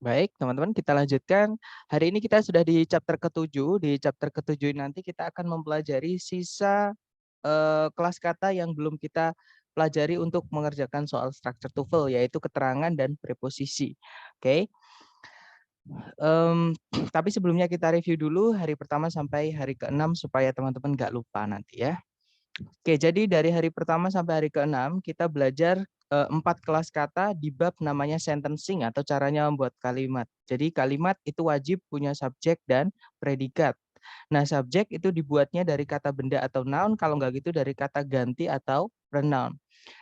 Baik, teman-teman, kita lanjutkan. Hari ini kita sudah di chapter ke-7. Di chapter ke-7 nanti kita akan mempelajari sisa kelas kata yang belum kita pelajari untuk mengerjakan soal structure TOEFL, yaitu keterangan dan preposisi. Oke. Tapi sebelumnya kita review dulu hari pertama sampai hari ke-6 supaya teman-teman nggak lupa nanti ya. Oke, jadi dari hari pertama sampai hari ke-6 kita belajar 4 kelas kata di bab namanya sentencing atau caranya membuat kalimat. Jadi kalimat itu wajib punya subjek dan predikat. Nah, subjek itu dibuatnya dari kata benda atau noun, kalau nggak gitu dari kata ganti atau pronoun.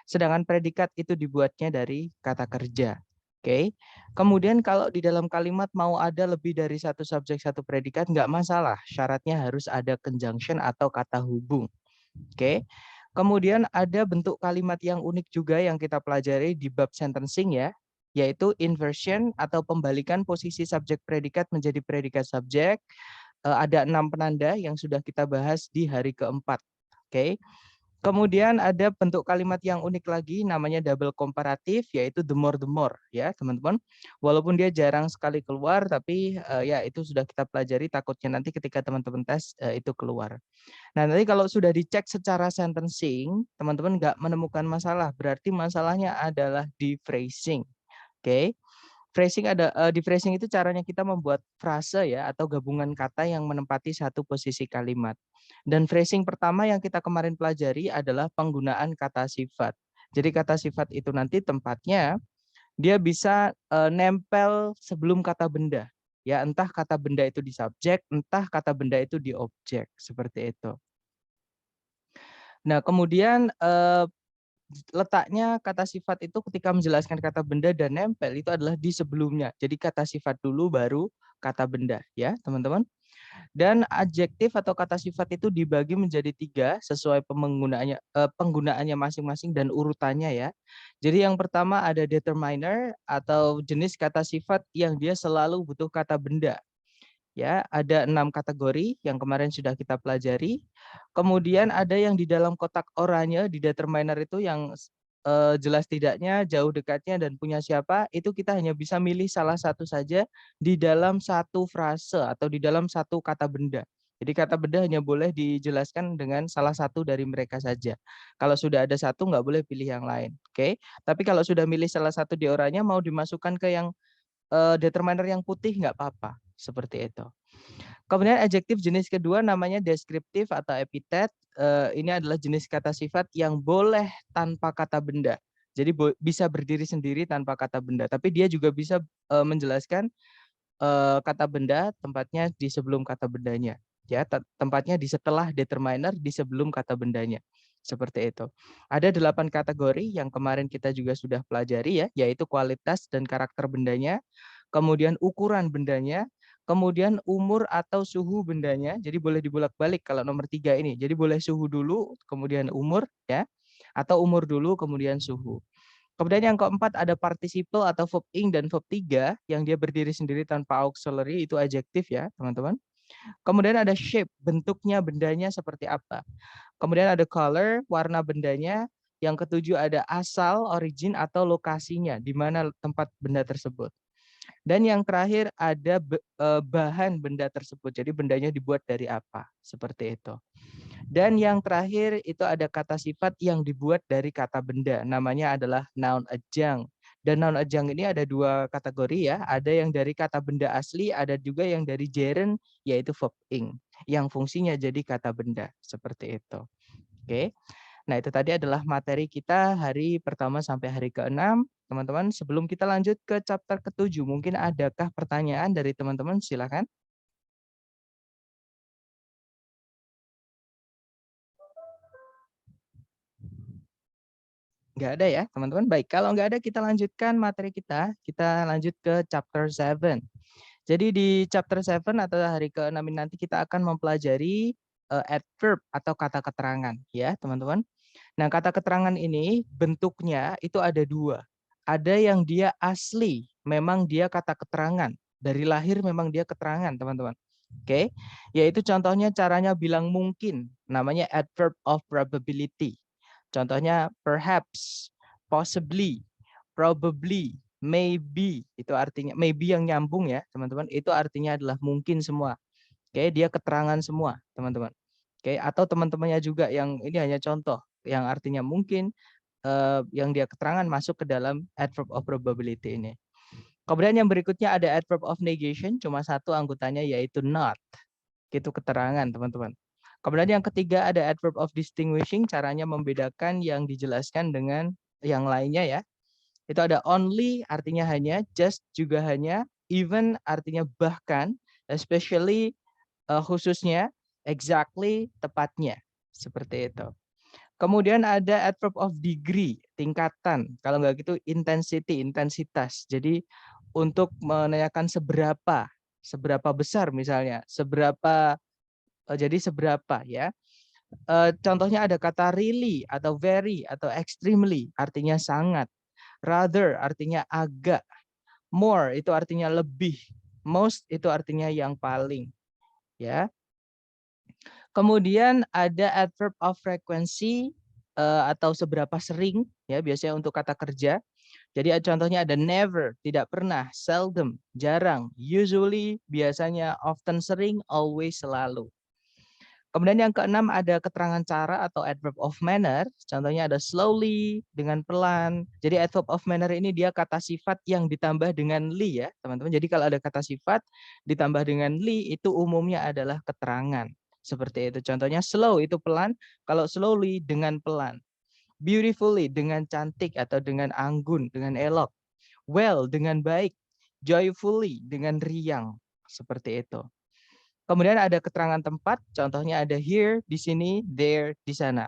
Sedangkan predikat itu dibuatnya dari kata kerja. Oke. Kemudian kalau di dalam kalimat mau ada lebih dari satu subjek, satu predikat, nggak masalah. Syaratnya harus ada conjunction atau kata hubung. Oke. Kemudian ada bentuk kalimat yang unik juga yang kita pelajari di bab sentencing ya, yaitu inversion atau pembalikan posisi subjek predikat menjadi predikat subjek. Ada 6 penanda yang sudah kita bahas di hari keempat. Oke. Kemudian ada bentuk kalimat yang unik lagi namanya double komparatif, yaitu the more ya teman-teman. Walaupun dia jarang sekali keluar tapi ya itu sudah kita pelajari, takutnya nanti ketika teman-teman tes itu keluar. Nah, nanti kalau sudah dicek secara sentencing, teman-teman nggak menemukan masalah, berarti masalahnya adalah di phrasing. Oke. Di phrasing itu caranya kita membuat frase ya atau gabungan kata yang menempati satu posisi kalimat. Dan phrasing pertama yang kita kemarin pelajari adalah penggunaan kata sifat. Jadi kata sifat itu nanti tempatnya dia bisa nempel sebelum kata benda. Ya, entah kata benda itu di subjek, entah kata benda itu di objek, seperti itu. Nah, kemudian letaknya kata sifat itu ketika menjelaskan kata benda dan nempel itu adalah di sebelumnya. Jadi kata sifat dulu baru kata benda ya teman-teman. Dan adjektif atau kata sifat itu dibagi menjadi 3 sesuai penggunaannya masing-masing dan urutannya ya. Jadi yang pertama ada determiner atau jenis kata sifat yang dia selalu butuh kata benda. Ya, ada 6 kategori yang kemarin sudah kita pelajari. Kemudian ada yang di dalam kotak oranye di determiner itu yang jelas tidaknya, jauh dekatnya, dan punya siapa, itu kita hanya bisa milih salah satu saja di dalam satu frase atau di dalam satu kata benda. Jadi kata benda hanya boleh dijelaskan dengan salah satu dari mereka saja. Kalau sudah ada satu, nggak boleh pilih yang lain. Oke. Tapi kalau sudah milih salah satu di oranye, mau dimasukkan ke yang determiner yang putih nggak apa-apa. Seperti itu. Kemudian adjektif jenis kedua namanya deskriptif atau epitet. Ini adalah jenis kata sifat yang boleh tanpa kata benda. Jadi bisa berdiri sendiri tanpa kata benda. Tapi dia juga bisa menjelaskan kata benda tempatnya di sebelum kata bendanya. Ya, tempatnya di setelah determiner di sebelum kata bendanya. Seperti itu. Ada 8 kategori yang kemarin kita juga sudah pelajari ya, yaitu kualitas dan karakter bendanya, kemudian ukuran bendanya, kemudian umur atau suhu bendanya. Jadi boleh dibolak-balik kalau nomor 3 ini. Jadi boleh suhu dulu, kemudian umur ya, atau umur dulu kemudian suhu. Kemudian yang keempat ada participle atau verb ing dan verb 3 yang dia berdiri sendiri tanpa auxiliary, itu adjektif ya teman-teman. Kemudian ada shape, bentuknya bendanya seperti apa. Kemudian ada color, warna bendanya. Yang ketujuh ada asal, origin atau lokasinya, di mana tempat benda tersebut. Dan yang terakhir ada bahan benda tersebut. Jadi bendanya dibuat dari apa, seperti itu. Dan yang terakhir itu ada kata sifat yang dibuat dari kata benda. Namanya adalah noun adjunct. Dan noun adjunct ini ada 2 kategori ya. Ada yang dari kata benda asli, ada juga yang dari gerund yaitu verb ing. Yang fungsinya jadi kata benda. Seperti itu. Oke. Nah, itu tadi adalah materi kita hari pertama sampai hari ke-6. Teman-teman, sebelum kita lanjut ke chapter ke-7, mungkin adakah pertanyaan dari teman-teman? Silakan. Nggak ada ya, teman-teman. Baik, kalau nggak ada kita lanjutkan materi kita. Kita lanjut ke chapter 7. Jadi di chapter 7 atau hari ke-6 ini nanti kita akan mempelajari adverb atau kata keterangan ya, teman-teman. Nah, kata keterangan ini bentuknya itu ada 2. Ada yang dia asli, memang dia kata keterangan. Dari lahir memang dia keterangan, teman-teman. Oke, yaitu contohnya caranya bilang mungkin, namanya adverb of probability. Contohnya perhaps, possibly, probably. maybe itu artinya maybe yang nyambung ya teman-teman, itu artinya adalah mungkin semua. Oke, dia keterangan semua teman-teman. Oke, atau teman-temannya juga yang ini hanya contoh yang artinya mungkin, yang dia keterangan masuk ke dalam adverb of probability ini. Kemudian yang berikutnya ada adverb of negation, cuma satu anggotanya yaitu not. Itu keterangan teman-teman. Kemudian yang ketiga ada adverb of distinguishing, caranya membedakan yang dijelaskan dengan yang lainnya ya. Itu ada only artinya hanya, just juga hanya, even artinya bahkan, especially khususnya, exactly tepatnya. Seperti itu. Kemudian ada adverb of degree, tingkatan. Kalau nggak gitu intensity, intensitas. Jadi untuk menanyakan seberapa besar misalnya, jadi seberapa ya. Contohnya ada kata really atau very atau extremely, artinya sangat. Rather artinya agak. More itu artinya lebih. Most itu artinya yang paling. Ya. Kemudian ada adverb of frequency atau seberapa sering ya, biasanya untuk kata kerja. Jadi contohnya ada never, tidak pernah, seldom, jarang, usually, biasanya, often, sering, always, selalu. Kemudian yang keenam ada keterangan cara atau adverb of manner. Contohnya ada slowly, dengan pelan. Jadi adverb of manner ini dia kata sifat yang ditambah dengan li ya teman-teman. Jadi kalau ada kata sifat ditambah dengan li itu umumnya adalah keterangan. Seperti itu. Contohnya slow itu pelan, kalau slowly dengan pelan. Beautifully dengan cantik atau dengan anggun, dengan elok. Well dengan baik. Joyfully dengan riang. Seperti itu. Kemudian ada keterangan tempat, contohnya ada here, di sini, there, di sana.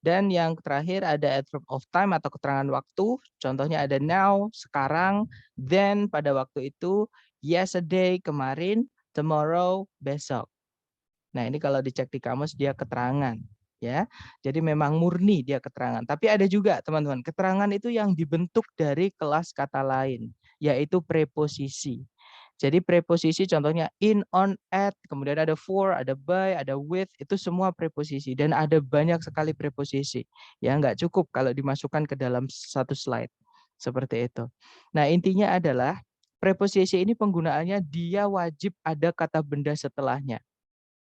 Dan yang terakhir ada adverb of time atau keterangan waktu, contohnya ada now, sekarang, then, pada waktu itu, yesterday, kemarin, tomorrow, besok. Nah ini kalau dicek di kamus dia keterangan. Ya, jadi memang murni dia keterangan. Tapi ada juga teman-teman, keterangan itu yang dibentuk dari kelas kata lain, yaitu preposisi. Jadi preposisi contohnya in, on, at, kemudian ada for, ada by, ada with, itu semua preposisi. Dan ada banyak sekali preposisi. Ya, nggak cukup kalau dimasukkan ke dalam satu slide. Seperti itu. Nah, intinya adalah preposisi ini penggunaannya dia wajib ada kata benda setelahnya.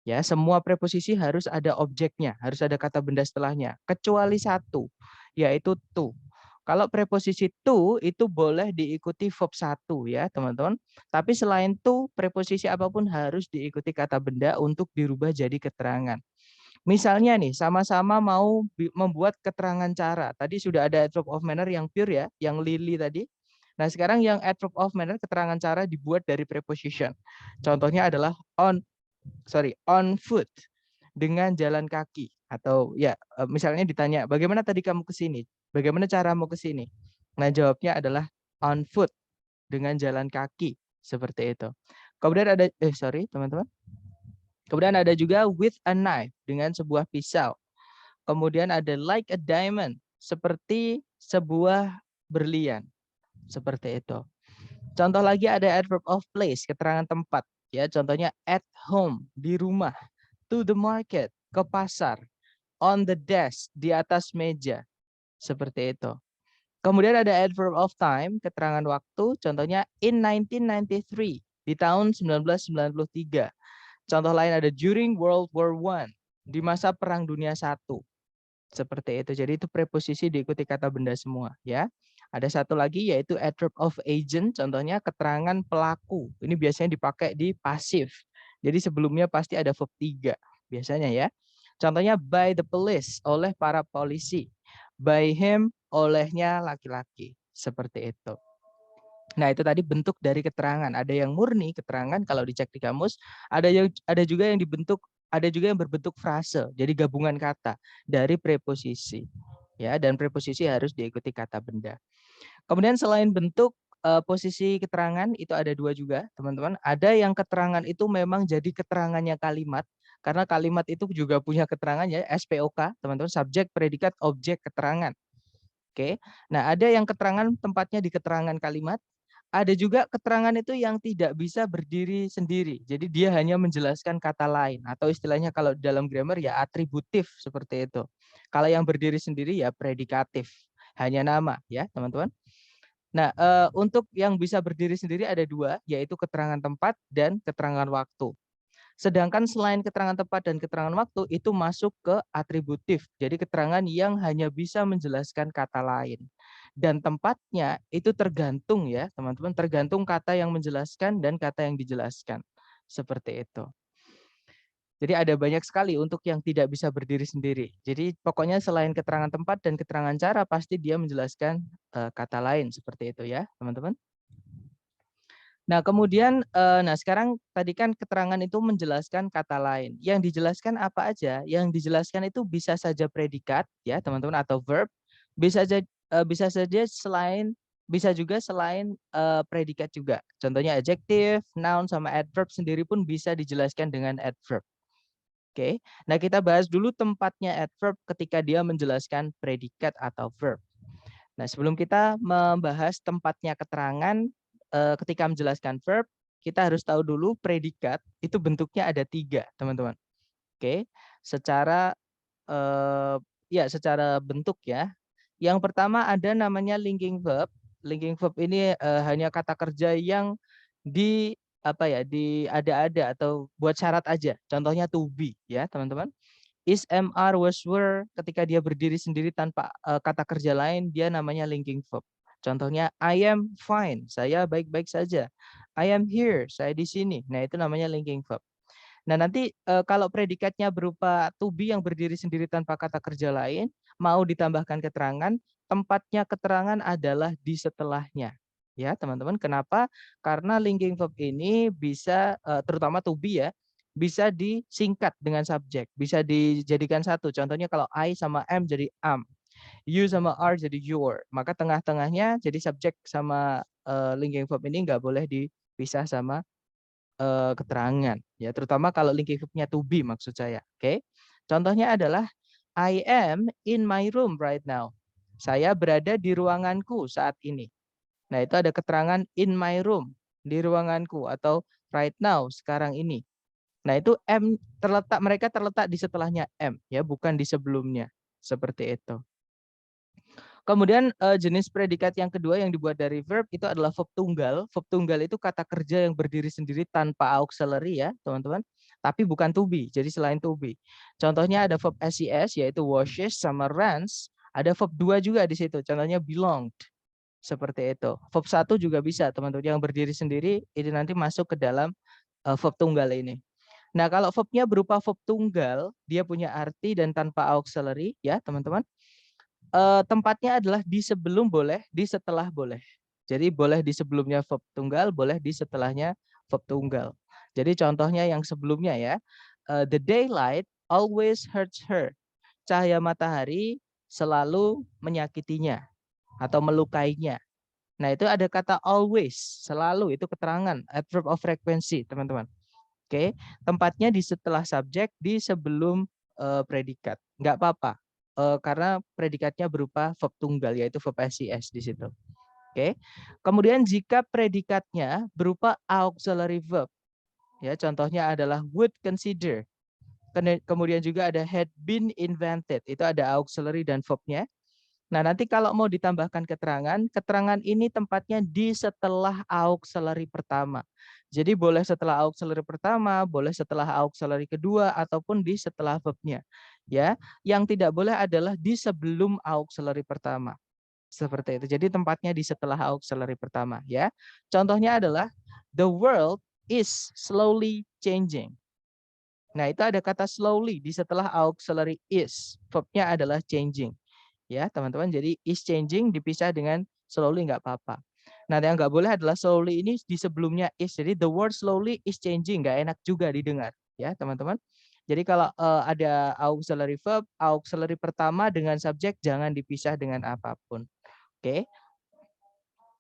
Ya, semua preposisi harus ada objeknya, harus ada kata benda setelahnya. Kecuali satu, yaitu to. Kalau preposisi to itu boleh diikuti verb 1 ya teman-teman. Tapi selain to, preposisi apapun harus diikuti kata benda untuk dirubah jadi keterangan. Misalnya nih, sama-sama mau membuat keterangan cara. Tadi sudah ada adverb of manner yang pure ya, yang Lily tadi. Nah sekarang yang adverb of manner keterangan cara dibuat dari preposition. Contohnya adalah on foot, dengan jalan kaki. Atau ya misalnya ditanya, bagaimana tadi kamu ke sini? Bagaimana caramu ke sini? Nah, jawabnya adalah on foot, dengan jalan kaki, seperti itu. Kemudian ada teman-teman. Kemudian ada juga with a knife, dengan sebuah pisau. Kemudian ada like a diamond, seperti sebuah berlian. Seperti itu. Contoh lagi ada adverb of place, keterangan tempat. Ya, contohnya at home, di rumah, to the market, ke pasar, on the desk, di atas meja. Seperti itu. Kemudian ada adverb of time, keterangan waktu, contohnya in 1993, di tahun 1993. Contoh lain ada during World War I, di masa Perang Dunia I. Seperti itu. Jadi itu preposisi diikuti kata benda semua, ya. Ada satu lagi yaitu adverb of agent, contohnya keterangan pelaku. Ini biasanya dipakai di pasif. Jadi sebelumnya pasti ada verb 3 biasanya ya. Contohnya by the police, oleh para polisi. By him, olehnya laki-laki. Seperti itu. Nah, itu tadi bentuk dari keterangan. Ada yang murni keterangan kalau dicek di kamus, ada juga yang berbentuk frase. Jadi gabungan kata dari preposisi. Ya, dan preposisi harus diikuti kata benda. Kemudian selain bentuk posisi keterangan itu ada 2 juga, teman-teman. Ada yang keterangan itu memang jadi keterangannya kalimat, karena kalimat itu juga punya keterangannya SPOK, teman-teman, subjek, predikat, objek, keterangan. Oke. Nah, ada yang keterangan tempatnya di keterangan kalimat. Ada juga keterangan itu yang tidak bisa berdiri sendiri. Jadi dia hanya menjelaskan kata lain atau istilahnya kalau dalam grammar ya atributif seperti itu. Kalau yang berdiri sendiri ya predikatif. Hanya nama ya, teman-teman. Nah, untuk yang bisa berdiri sendiri ada dua, yaitu keterangan tempat dan keterangan waktu. Sedangkan selain keterangan tempat dan keterangan waktu itu masuk ke atributif. Jadi keterangan yang hanya bisa menjelaskan kata lain. Dan tempatnya itu tergantung ya, teman-teman, tergantung kata yang menjelaskan dan kata yang dijelaskan. Seperti itu. Jadi ada banyak sekali untuk yang tidak bisa berdiri sendiri. Jadi pokoknya selain keterangan tempat dan keterangan cara pasti dia menjelaskan kata lain seperti itu ya, teman-teman. Nah, kemudian nah sekarang tadi kan keterangan itu menjelaskan kata lain. Yang dijelaskan apa aja? Yang dijelaskan itu bisa saja predikat ya, teman-teman, atau verb. Bisa saja selain bisa juga selain predikat juga. Contohnya adjective, noun sama adverb sendiri pun bisa dijelaskan dengan adverb. Oke. Nah, kita bahas dulu tempatnya adverb ketika dia menjelaskan predikat atau verb. Nah, sebelum kita membahas tempatnya keterangan ketika menjelaskan verb, kita harus tahu dulu predikat itu bentuknya ada 3, teman-teman. Oke, secara ya secara bentuk ya. Yang pertama ada namanya linking verb. Linking verb ini hanya kata kerja yang di apa ya, di ada-ada atau buat syarat aja. Contohnya to be ya, teman-teman. Is, am, are, was, were ketika dia berdiri sendiri tanpa kata kerja lain dia namanya linking verb. Contohnya I am fine, saya baik-baik saja. I am here, saya di sini. Nah, itu namanya linking verb. Nah, nanti kalau predikatnya berupa to be yang berdiri sendiri tanpa kata kerja lain, mau ditambahkan keterangan, tempatnya keterangan adalah di setelahnya. Ya, teman-teman. Kenapa? Karena linking verb ini bisa terutama to be ya, bisa disingkat dengan subjek, bisa dijadikan satu. Contohnya kalau I sama am jadi am, you sama are jadi your. Maka tengah-tengahnya jadi subjek sama linking verb ini nggak boleh dipisah sama keterangan ya, terutama kalau linking verb-nya to be maksud saya. Oke. Contohnya adalah I am in my room right now. Saya berada di ruanganku saat ini. Nah, itu ada keterangan in my room, di ruanganku, atau right now, sekarang ini. Nah, itu am mereka terletak di setelahnya am ya, bukan di sebelumnya. Seperti itu. Kemudian jenis predikat yang kedua yang dibuat dari verb itu adalah verb tunggal. Verb tunggal itu kata kerja yang berdiri sendiri tanpa auxiliary ya, teman-teman. Tapi bukan to be, jadi selain to be. Contohnya ada verb SES yaitu washes sama runs. Ada verb 2 juga di situ, contohnya belonged. Seperti itu. Verb 1 juga bisa, teman-teman, yang berdiri sendiri ini nanti masuk ke dalam verb tunggal ini. Nah, kalau verbnya berupa verb tunggal, dia punya arti dan tanpa auxiliary ya, teman-teman. Tempatnya adalah di sebelum boleh, di setelah boleh. Jadi boleh di sebelumnya verb tunggal, boleh di setelahnya verb tunggal. Jadi contohnya yang sebelumnya ya, the daylight always hurts her. Cahaya matahari selalu menyakitinya atau melukainya. Nah, itu ada kata always, selalu, itu keterangan, adverb of frequency, teman-teman. Oke, tempatnya di setelah subjek, di sebelum predikat. Nggak apa-apa, karena predikatnya berupa verb tunggal, yaitu verb SES di situ. Oke, kemudian jika predikatnya berupa auxiliary verb, ya contohnya adalah would consider. Kemudian juga ada had been invented, itu ada auxiliary dan verbnya. Nah, nanti kalau mau ditambahkan keterangan, keterangan ini tempatnya di setelah auxiliary pertama. Jadi boleh setelah auxiliary pertama, boleh setelah auxiliary kedua, ataupun di setelah verbnya. Ya, yang tidak boleh adalah di sebelum auxiliary pertama. Seperti itu. Jadi tempatnya di setelah auxiliary pertama. Ya, contohnya adalah the world is slowly changing. Nah, itu ada kata slowly di setelah auxiliary is. Verbnya adalah changing. Ya, teman-teman. Jadi is changing dipisah dengan slowly nggak apa-apa. Nah, yang nggak boleh adalah slowly ini di sebelumnya is. Jadi the word slowly is changing nggak enak juga didengar, ya, teman-teman. Jadi kalau ada auxiliary verb, auxiliary pertama dengan subjek jangan dipisah dengan apapun. Oke.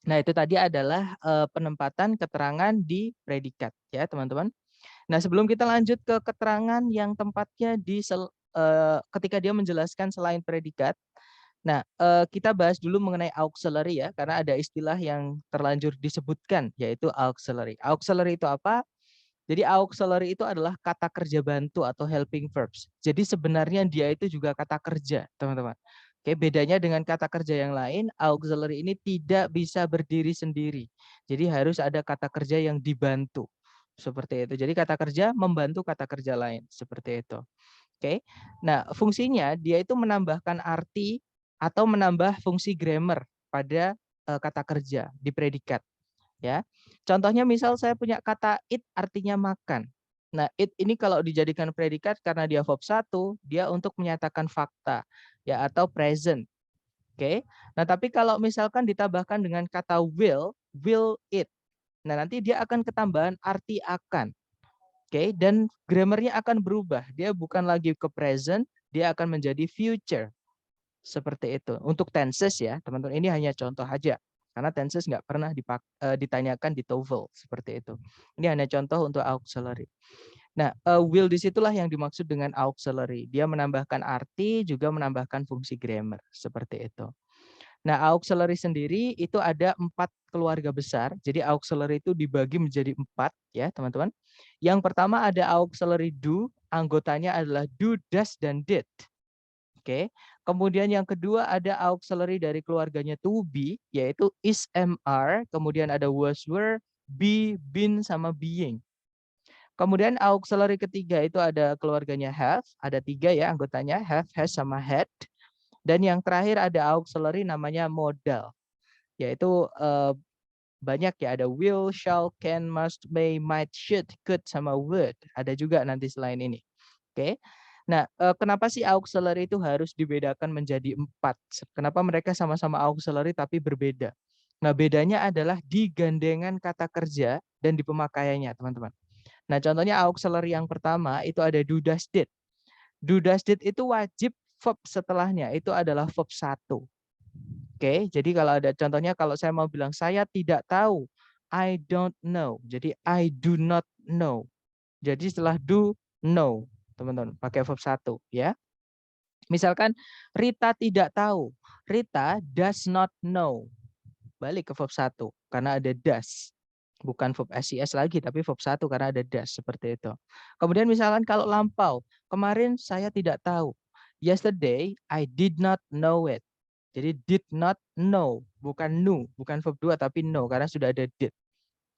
Nah, itu tadi adalah penempatan keterangan di predikat, ya, teman-teman. Nah, sebelum kita lanjut ke keterangan yang tempatnya ketika dia menjelaskan selain predikat. Nah, kita bahas dulu mengenai auxiliary ya, karena ada istilah yang terlanjur disebutkan, yaitu auxiliary. Auxiliary itu apa? Jadi auxiliary itu adalah kata kerja bantu atau helping verbs. Jadi sebenarnya dia itu juga kata kerja, teman-teman. Oke, bedanya dengan kata kerja yang lain, auxiliary ini tidak bisa berdiri sendiri. Jadi harus ada kata kerja yang dibantu. Seperti itu. Jadi kata kerja membantu kata kerja lain. Seperti itu. Oke. Nah, fungsinya dia itu menambahkan arti atau menambah fungsi grammar pada kata kerja di predikat. Ya. Contohnya misal saya punya kata eat artinya makan. Nah, eat ini kalau dijadikan predikat karena dia verb 1, dia untuk menyatakan fakta ya atau present. Oke. Nah, tapi kalau misalkan ditambahkan dengan kata will it. Nah, nanti dia akan ketambahan arti akan. Oke, dan grammarnya akan berubah. Dia bukan lagi ke present, dia akan menjadi future. Seperti itu. Untuk tenses ya, teman-teman, ini hanya contoh aja. Karena tenses nggak pernah ditanyakan di TOEFL. Seperti itu. Ini hanya contoh untuk auxiliary. Nah, will disitulah yang dimaksud dengan auxiliary. Dia menambahkan arti, juga menambahkan fungsi grammar. Seperti itu. Nah, auxiliary sendiri itu ada 4 keluarga besar. Jadi auxiliary itu dibagi menjadi 4 ya, teman-teman. Yang pertama ada auxiliary do, anggotanya adalah do, does, dan did. Oke. Kemudian yang kedua ada auxiliary dari keluarganya to be, yaitu is, am, are. Kemudian ada was, were, be, been, sama being. Kemudian auxiliary ketiga itu ada keluarganya have, ada 3 ya anggotanya, have, has, sama had. Dan yang terakhir ada auxiliary namanya modal, yaitu banyak ya, ada will, shall, can, must, may, might, should, could, sama would. Ada juga nanti selain ini. Oke. Nah, kenapa sih auxiliary itu harus dibedakan menjadi 4? Kenapa mereka sama-sama auxiliary tapi berbeda? Nah, bedanya adalah di gandengan kata kerja dan di pemakaiannya, teman-teman. Nah, contohnya auxiliary yang pertama itu ada do, does, did. Do, does, did itu wajib verb setelahnya itu adalah verb 1. Oke, jadi kalau ada contohnya kalau saya mau bilang saya tidak tahu, I don't know. Jadi I do not know. Jadi setelah do, know, teman-teman, pakai verb 1 ya. Misalkan Rita tidak tahu, Rita does not know. Balik ke verb 1 karena ada does. Bukan verb SIS lagi tapi verb 1 karena ada does seperti itu. Kemudian misalkan kalau lampau, kemarin saya tidak tahu. Yesterday I did not know it. Jadi did not know, bukan knew, bukan verb 2 tapi know karena sudah ada did.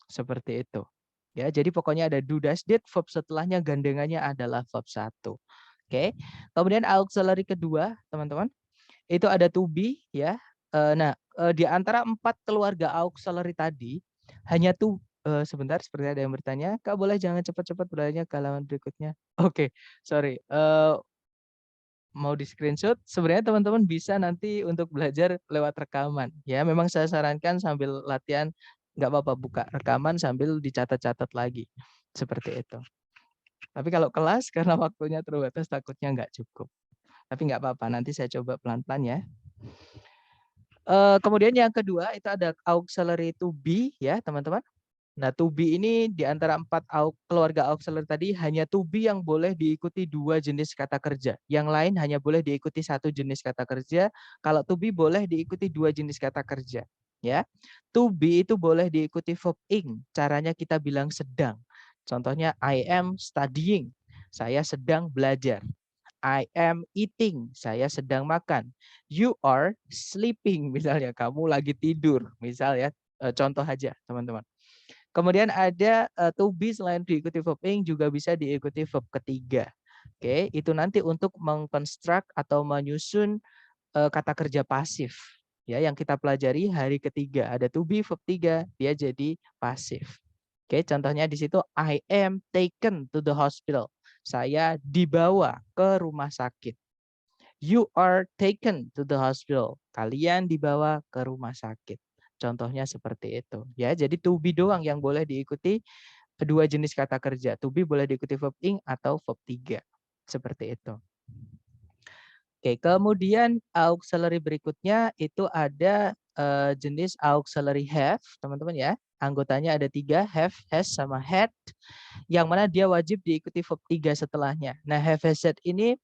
Seperti itu. Ya, jadi pokoknya ada do, does, did, verb setelahnya gandengannya adalah verb 1. Oke. Kemudian auxiliary kedua, teman-teman, itu ada to be ya. Nah, di antara 4 keluarga auxiliary tadi hanya sebentar, seperti ada yang bertanya, Kak boleh jangan cepat-cepat bertanya ke halaman berikutnya. Oke, sorry. Mau di screenshot, sebenarnya teman-teman bisa nanti untuk belajar lewat rekaman. Ya, memang saya sarankan sambil latihan, nggak apa-apa buka rekaman sambil dicatat-catat lagi. Seperti itu. Tapi kalau kelas karena waktunya terbatas takutnya nggak cukup. Tapi nggak apa-apa, nanti saya coba pelan-pelan ya. Kemudian yang kedua itu ada auxiliary to be ya teman-teman. Nah, to be ini di antara 4 keluarga auxiliary tadi hanya to be yang boleh diikuti 2 jenis kata kerja. Yang lain hanya boleh diikuti 1 jenis kata kerja. Kalau to be boleh diikuti 2 jenis kata kerja. Ya, to be itu boleh diikuti verb ing. Caranya kita bilang sedang. Contohnya I am studying. Saya sedang belajar. I am eating. Saya sedang makan. You are sleeping. Misalnya kamu lagi tidur. Misal ya, contoh aja teman-teman. Kemudian ada to be selain diikuti verb ing juga bisa diikuti verb ketiga. Oke, itu nanti untuk mengkonstruk atau menyusun kata kerja pasif. Ya, yang kita pelajari hari ketiga ada to be verb 3, dia jadi pasif. Oke, contohnya di situ I am taken to the hospital. Saya dibawa ke rumah sakit. You are taken to the hospital. Kalian dibawa ke rumah sakit. Contohnya seperti itu. Ya, jadi to be doang yang boleh diikuti 2 jenis kata kerja. To be boleh diikuti verb ing atau verb 3. Seperti itu. Oke, kemudian auxiliary berikutnya itu ada jenis auxiliary have, teman-teman ya. Anggotanya ada 3, have, has, sama had. Yang mana dia wajib diikuti verb 3 setelahnya. Nah, have, has, had ini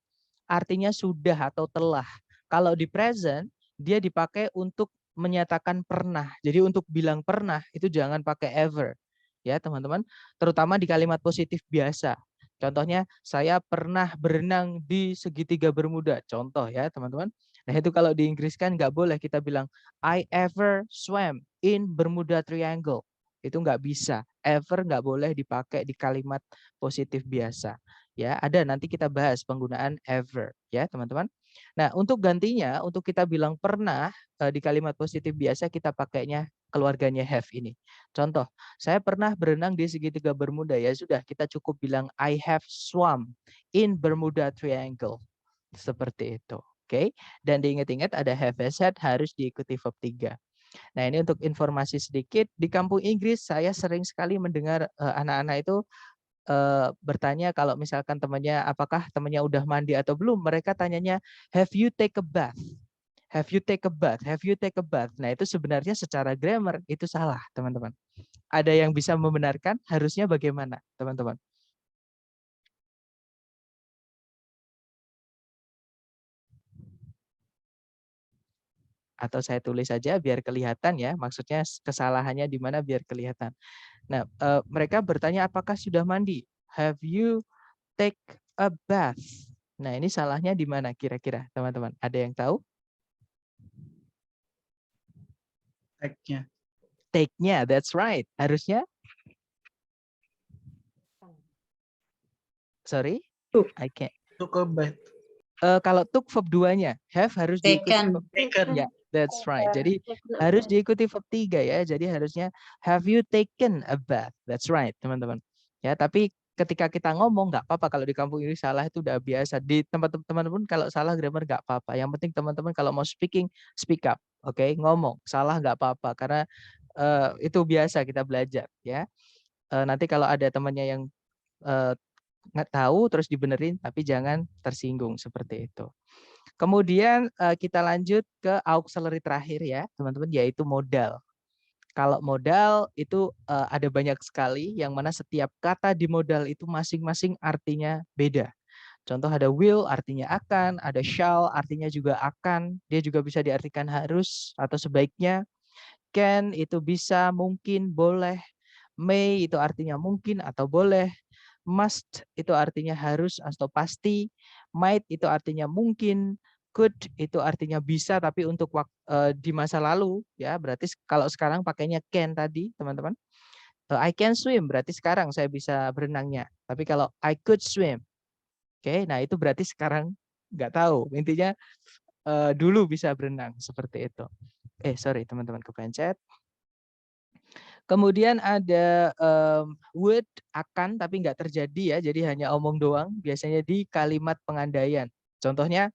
artinya sudah atau telah. Kalau di present, dia dipakai untuk menyatakan pernah. Jadi untuk bilang pernah, itu jangan pakai ever. Ya, teman-teman. Terutama di kalimat positif biasa. Contohnya, saya pernah berenang di segitiga Bermuda. Contoh ya, teman-teman. Nah itu kalau di Inggris kan nggak boleh kita bilang I ever swam in Bermuda Triangle. Itu nggak bisa. Ever nggak boleh dipakai di kalimat positif biasa. Ya, ada nanti kita bahas penggunaan ever ya teman-teman. Nah untuk gantinya, untuk kita bilang pernah di kalimat positif biasa kita pakainya keluarganya have ini. Contoh, saya pernah berenang di segitiga Bermuda, ya sudah kita cukup bilang I have swum in Bermuda Triangle. Seperti itu. Oke, dan diingat-ingat ada have had harus diikuti verb 3. Nah, ini untuk informasi sedikit, di kampung Inggris saya sering sekali mendengar anak-anak itu bertanya kalau misalkan temannya, apakah temannya udah mandi atau belum, mereka tanyanya have you take a bath? Have you take a bath? Have you take a bath? Nah, itu sebenarnya secara grammar itu salah, teman-teman. Ada yang bisa membenarkan? Harusnya bagaimana, teman-teman? Atau saya tulis saja biar kelihatan ya, maksudnya kesalahannya di mana biar kelihatan. Nah, mereka bertanya apakah sudah mandi? Have you take a bath? Nah, ini salahnya di mana kira-kira, teman-teman? Ada yang tahu? Take-nya. Take-nya, that's right. Harusnya? Sorry, Took. I can't. Took a bath. Kalau took verb 2-nya, have harus diikuti verb. Taken. Ya, that's right. Jadi harus diikuti verb 3 ya. Jadi harusnya have you taken a bath? That's right, teman-teman. Ya, tapi ketika kita ngomong nggak apa-apa, kalau di kampung ini salah itu udah biasa. Di tempat teman-teman kalau salah grammar nggak apa-apa. Yang penting teman-teman kalau mau speaking, speak up. Oke, ngomong. Salah nggak apa-apa karena itu biasa kita belajar ya. Nanti kalau ada temannya yang nggak tahu terus dibenerin, tapi jangan tersinggung seperti itu. Kemudian kita lanjut ke auxiliary terakhir ya teman-teman, yaitu modal. Kalau modal itu ada banyak sekali, yang mana setiap kata di modal itu masing-masing artinya beda. Contoh ada will artinya akan, ada shall artinya juga akan, dia juga bisa diartikan harus atau sebaiknya. Can itu bisa, mungkin, boleh. May itu artinya mungkin atau boleh. Must itu artinya harus atau pasti. Might itu artinya mungkin. Could itu artinya bisa tapi untuk di masa lalu ya, berarti kalau sekarang pakainya can tadi teman-teman. I can swim berarti sekarang saya bisa berenangnya. Tapi kalau I could swim, oke, nah itu berarti sekarang nggak tahu. Intinya dulu bisa berenang seperti itu. Sorry teman-teman, kepencet. Kemudian ada would, akan, tapi nggak terjadi ya, jadi hanya omong doang, biasanya di kalimat pengandaian. Contohnya,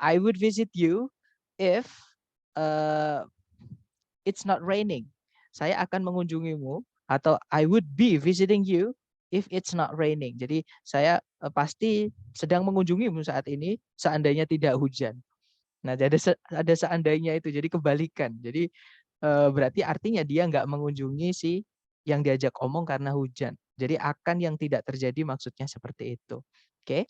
I would visit you if it's not raining. Saya akan mengunjungimu, atau I would be visiting you if it's not raining. Jadi saya pasti sedang mengunjungimu saat ini, seandainya tidak hujan. Nah, ada seandainya itu, jadi kebalikan. Jadi berarti artinya dia nggak mengunjungi si yang diajak omong karena hujan. Jadi akan yang tidak terjadi maksudnya seperti itu. Oke.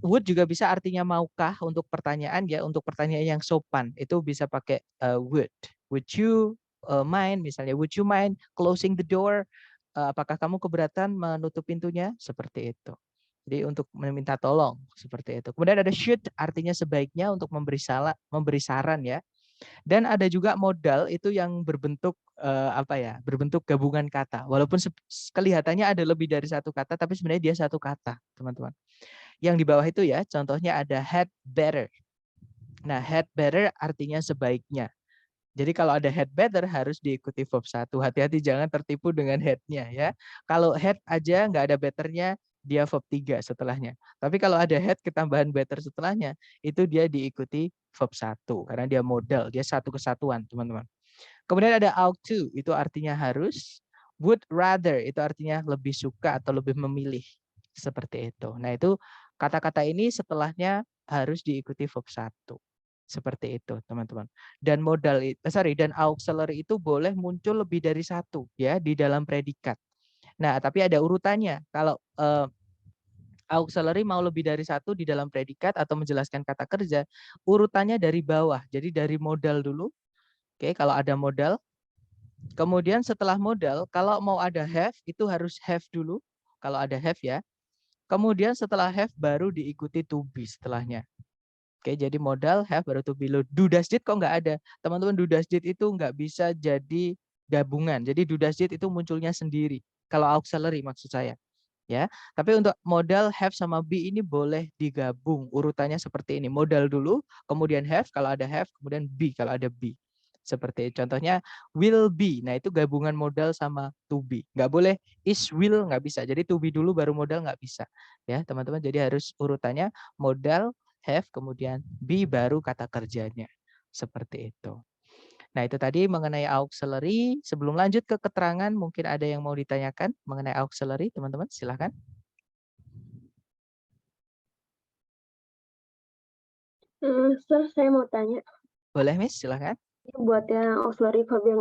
Would juga bisa artinya maukah untuk pertanyaan ya, untuk pertanyaan yang sopan itu bisa pakai would. Would you mind misalnya, would you mind closing the door? Apakah kamu keberatan menutup pintunya? Seperti itu. Jadi untuk meminta tolong seperti itu. Kemudian ada should artinya sebaiknya untuk memberi saran ya. Dan ada juga modal itu yang berbentuk berbentuk gabungan kata. Walaupun kelihatannya ada lebih dari satu kata, tapi sebenarnya dia satu kata, teman-teman. Yang di bawah itu ya, contohnya ada had better. Nah, had better artinya sebaiknya. Jadi kalau ada had better harus diikuti verb 1. Hati-hati jangan tertipu dengan had-nya ya. Kalau had aja nggak ada betternya, dia verb 3 setelahnya. Tapi kalau ada had ketambahan better setelahnya, itu dia diikuti verb 1 karena dia modal, dia satu kesatuan, teman-teman. Kemudian ada ought to, itu artinya harus. Would rather itu artinya lebih suka atau lebih memilih. Seperti itu. Nah, itu kata-kata ini setelahnya harus diikuti verb 1. Seperti itu, teman-teman. Dan dan auxiliary itu boleh muncul lebih dari satu ya di dalam predikat. Nah, tapi ada urutannya. Kalau auxiliary mau lebih dari satu di dalam predikat atau menjelaskan kata kerja, urutannya dari bawah. Jadi dari modal dulu. Oke, kalau ada modal. Kemudian setelah modal, kalau mau ada have, itu harus have dulu. Kalau ada have ya. Kemudian setelah have baru diikuti to be setelahnya. Oke, jadi modal, have, baru to be. Do does did kok nggak ada. Teman-teman, do does did itu nggak bisa jadi gabungan. Jadi do does did itu munculnya sendiri. Kalau auxiliary maksud saya. Ya, tapi untuk modal, have sama be ini boleh digabung. Urutannya seperti ini. Modal dulu, kemudian have kalau ada have, kemudian be kalau ada be. Seperti contohnya will be. Nah, itu gabungan modal sama to be. Nggak boleh is will, nggak bisa. Jadi to be dulu baru modal nggak bisa. Ya, teman-teman. Jadi harus urutannya modal, have, kemudian be baru kata kerjanya. Seperti itu. Nah, itu tadi mengenai auxiliary. Sebelum lanjut ke keterangan, mungkin ada yang mau ditanyakan mengenai auxiliary, teman-teman. Silahkan. Sir, saya mau tanya, Boleh, Miss. Silahkan. buat yang auxiliary verb yang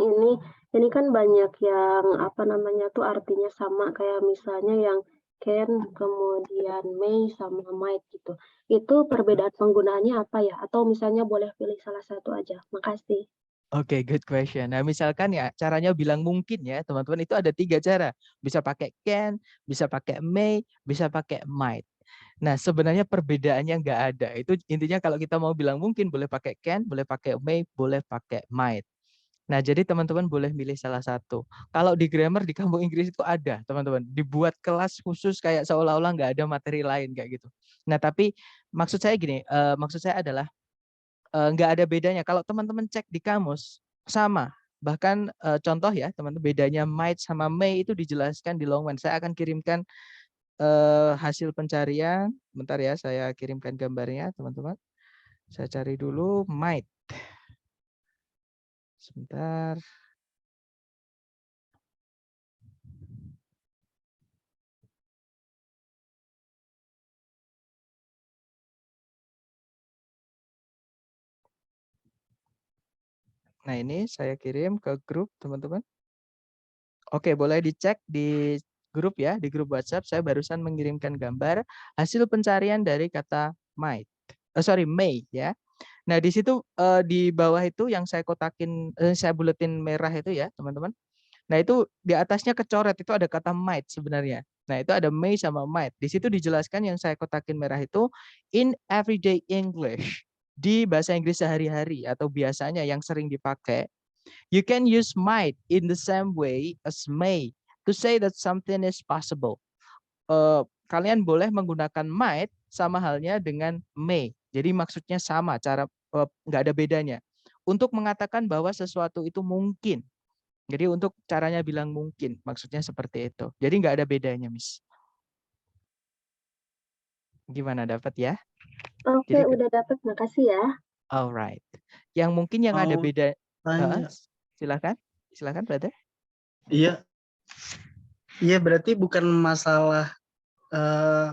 ini kan banyak yang apa namanya tuh artinya sama kayak misalnya yang can, kemudian may sama might gitu. Itu perbedaan penggunaannya apa ya? Atau misalnya boleh pilih salah satu aja. Makasih. Oke, good question. Nah, misalkan ya caranya bilang mungkin ya, teman-teman, itu ada 3 cara. Bisa pakai can, bisa pakai may, bisa pakai might. Nah, sebenarnya perbedaannya nggak ada. Itu intinya kalau kita mau bilang mungkin boleh pakai can, boleh pakai may, boleh pakai might. Nah, jadi teman-teman boleh milih salah satu. Kalau di grammar di kampung Inggris itu ada, teman-teman. Dibuat kelas khusus kayak seolah-olah nggak ada materi lain kayak gitu. Nah, tapi maksud saya gini, maksud saya adalah nggak ada bedanya. Kalau teman-teman cek di kamus sama. Bahkan contoh ya, teman-teman, bedanya might sama may itu dijelaskan di Longman. Saya akan kirimkan hasil pencarian. Bentar ya, saya kirimkan gambarnya, teman-teman. Saya cari dulu might. Sebentar. Nah, ini saya kirim ke grup, teman-teman. Oke, boleh dicek di grup ya, di grup WhatsApp. Saya barusan mengirimkan gambar hasil pencarian dari kata might. May ya. Nah, di situ di bawah itu yang saya kotakin, saya buletin merah itu ya, teman-teman. Nah, itu di atasnya kecoret itu ada kata might sebenarnya. Nah, itu ada may sama might. Di situ dijelaskan yang saya kotakin merah itu in everyday English. Di bahasa Inggris sehari-hari atau biasanya yang sering dipakai, you can use might in the same way as may to say that something is possible. Kalian boleh menggunakan might sama halnya dengan may. Jadi maksudnya sama, cara nggak ada bedanya. Untuk mengatakan bahwa sesuatu itu mungkin. Jadi untuk caranya bilang mungkin, maksudnya seperti itu. Jadi nggak ada bedanya, Miss. Gimana, dapat ya? Oke, Jadi, udah dapat. Makasih ya. alright. Yang mungkin yang ada Mau beda, tanya. silakan, silakan, brother. Iya, iya berarti bukan masalah eh,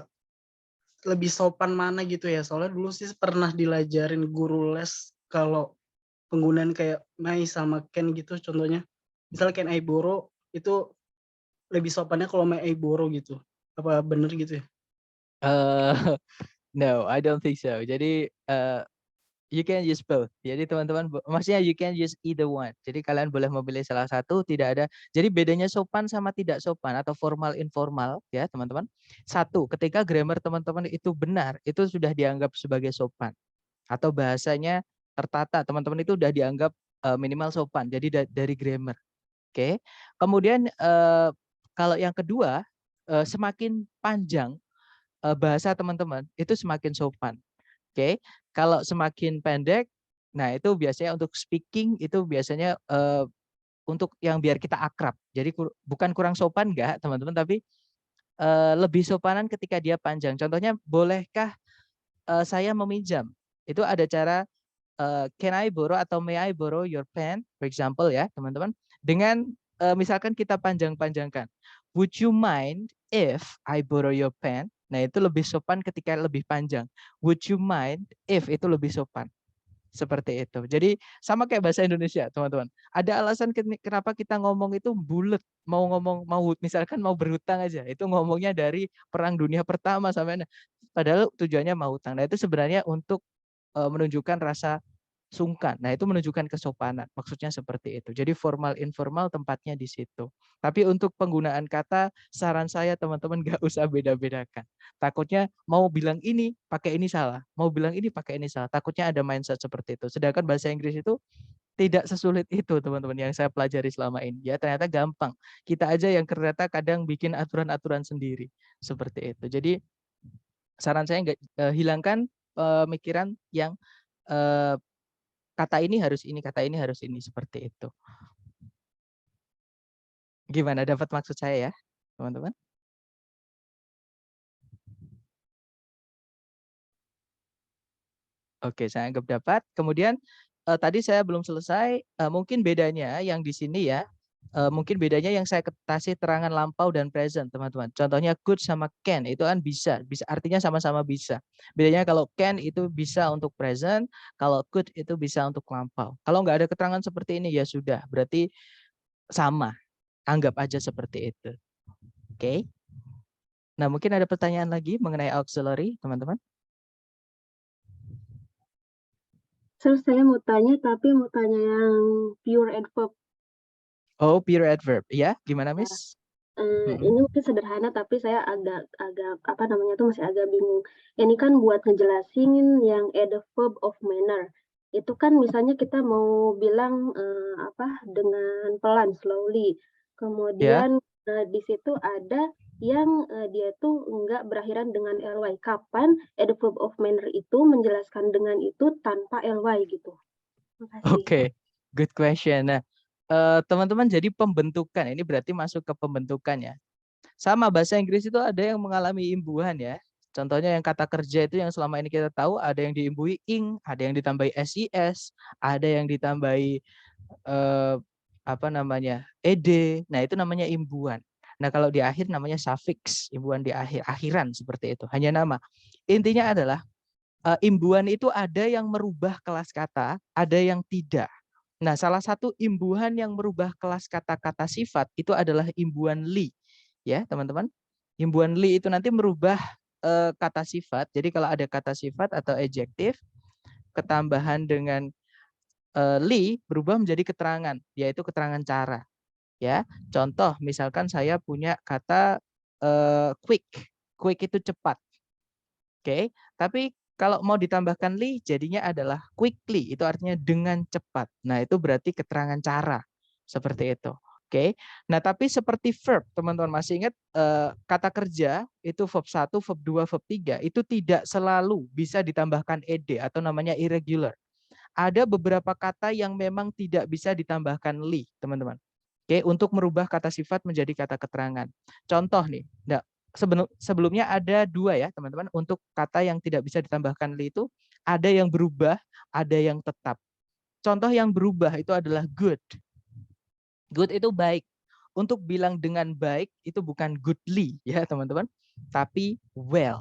lebih sopan mana gitu ya. Soalnya dulu sih pernah dilajarin guru les kalau penggunaan kayak may sama can gitu contohnya. Misalnya can I borrow itu lebih sopannya kalau may I borrow gitu. Apa bener gitu ya? No, I don't think so. Jadi you can use both. Jadi teman-teman, maksudnya you can use either one. Jadi kalian boleh memilih salah satu, tidak ada. Jadi bedanya sopan sama tidak sopan atau formal informal ya, teman-teman. Satu, ketika grammar teman-teman itu benar, itu sudah dianggap sebagai sopan atau bahasanya tertata, teman-teman itu sudah dianggap minimal sopan. Jadi dari grammar. Oke. Kemudian kalau yang kedua, semakin panjang bahasa teman-teman itu semakin sopan. Oke, kalau semakin pendek, nah itu biasanya untuk speaking itu biasanya untuk yang biar kita akrab. Jadi bukan kurang sopan enggak, teman-teman, tapi lebih sopanan ketika dia panjang. Contohnya, bolehkah saya meminjam? Itu ada cara can I borrow atau may I borrow your pen, for example ya, teman-teman. Dengan misalkan kita panjang-panjangkan. Would you mind if I borrow your pen? Nah, itu lebih sopan ketika lebih panjang. Would you mind if itu lebih sopan. Seperti itu. Jadi sama kayak bahasa Indonesia, teman-teman. Ada alasan kenapa kita ngomong itu bulet. Mau ngomong, misalkan mau berhutang aja. Itu ngomongnya dari Perang Dunia Pertama sampai padahal tujuannya mau hutang. Nah, itu sebenarnya untuk menunjukkan rasa sungkan. Nah, itu menunjukkan kesopanan. Maksudnya seperti itu. Jadi formal informal tempatnya di situ. Tapi untuk penggunaan kata, saran saya teman-teman nggak usah beda-bedakan. Takutnya mau bilang ini pakai ini salah, mau bilang ini pakai ini salah. Takutnya ada mindset seperti itu. Sedangkan bahasa Inggris itu tidak sesulit itu teman-teman yang saya pelajari selama ini. Ya ternyata gampang. Kita aja yang ternyata kadang bikin aturan-aturan sendiri seperti itu. Jadi saran saya nggak hilangkan pemikiran yang kata ini harus ini, kata ini harus ini, seperti itu. Gimana, dapat maksud saya ya, teman-teman? Oke, saya anggap dapat. Kemudian tadi saya belum selesai, mungkin bedanya yang di sini ya, mungkin bedanya yang saya kasih terangan lampau dan present, teman-teman. Contohnya could sama can, itu kan bisa artinya sama-sama bisa. Bedanya kalau can itu bisa untuk present, kalau could itu bisa untuk lampau. Kalau nggak ada keterangan seperti ini ya sudah, berarti sama. Anggap aja seperti itu. Oke. Nah, mungkin ada pertanyaan lagi mengenai auxiliary, teman-teman? Terus saya mau tanya, tapi mau tanya yang pure adverb. Oh, pure adverb. Ya, gimana, Miss? Ini mungkin sederhana, tapi saya agak apa namanya tuh masih agak bingung. Ini kan buat ngejelasin yang adverb of manner. Itu kan misalnya kita mau bilang apa dengan pelan, slowly. Ya. Kemudian di situ ada yang dia tuh enggak berakhiran dengan ly. Kapan adverb of manner itu menjelaskan dengan itu tanpa ly gitu? Makasih. Oke, good question. Nah, teman-teman, jadi pembentukan ini berarti masuk ke pembentukan ya. Sama bahasa Inggris itu ada yang mengalami imbuhan ya. Contohnya yang kata kerja itu yang selama ini kita tahu ada yang diimbuhi ing, ada yang ditambahi sis, ada yang ditambahi apa namanya ed. Nah, itu namanya imbuhan. Nah, kalau di akhir namanya suffix, imbuhan di akhir, akhiran seperti itu. Hanya nama. Intinya adalah imbuhan itu ada yang merubah kelas kata, ada yang tidak. Nah, salah satu imbuhan yang merubah kelas kata-kata sifat itu adalah imbuhan li. Ya, teman-teman. Imbuhan li itu nanti merubah kata sifat. Jadi kalau ada kata sifat atau adjektif, ketambahan dengan li berubah menjadi keterangan, yaitu keterangan cara. Ya, contoh misalkan saya punya kata quick. Quick itu cepat. Oke, tapi kalau mau ditambahkan li jadinya adalah quickly, itu artinya dengan cepat. Nah, itu berarti keterangan cara. Seperti itu. Oke. Nah, tapi seperti verb, teman-teman masih ingat kata kerja itu verb 1, verb 2, verb 3 itu tidak selalu bisa ditambahkan ed atau namanya irregular. Ada beberapa kata yang memang tidak bisa ditambahkan li, teman-teman. Oke, untuk merubah kata sifat menjadi kata keterangan. Contoh nih, sebelumnya ada dua ya, teman-teman. Untuk kata yang tidak bisa ditambahkan li itu ada yang berubah, ada yang tetap. Contoh yang berubah itu adalah good. Good itu baik. Untuk bilang dengan baik itu bukan goodly ya, teman-teman, tapi well.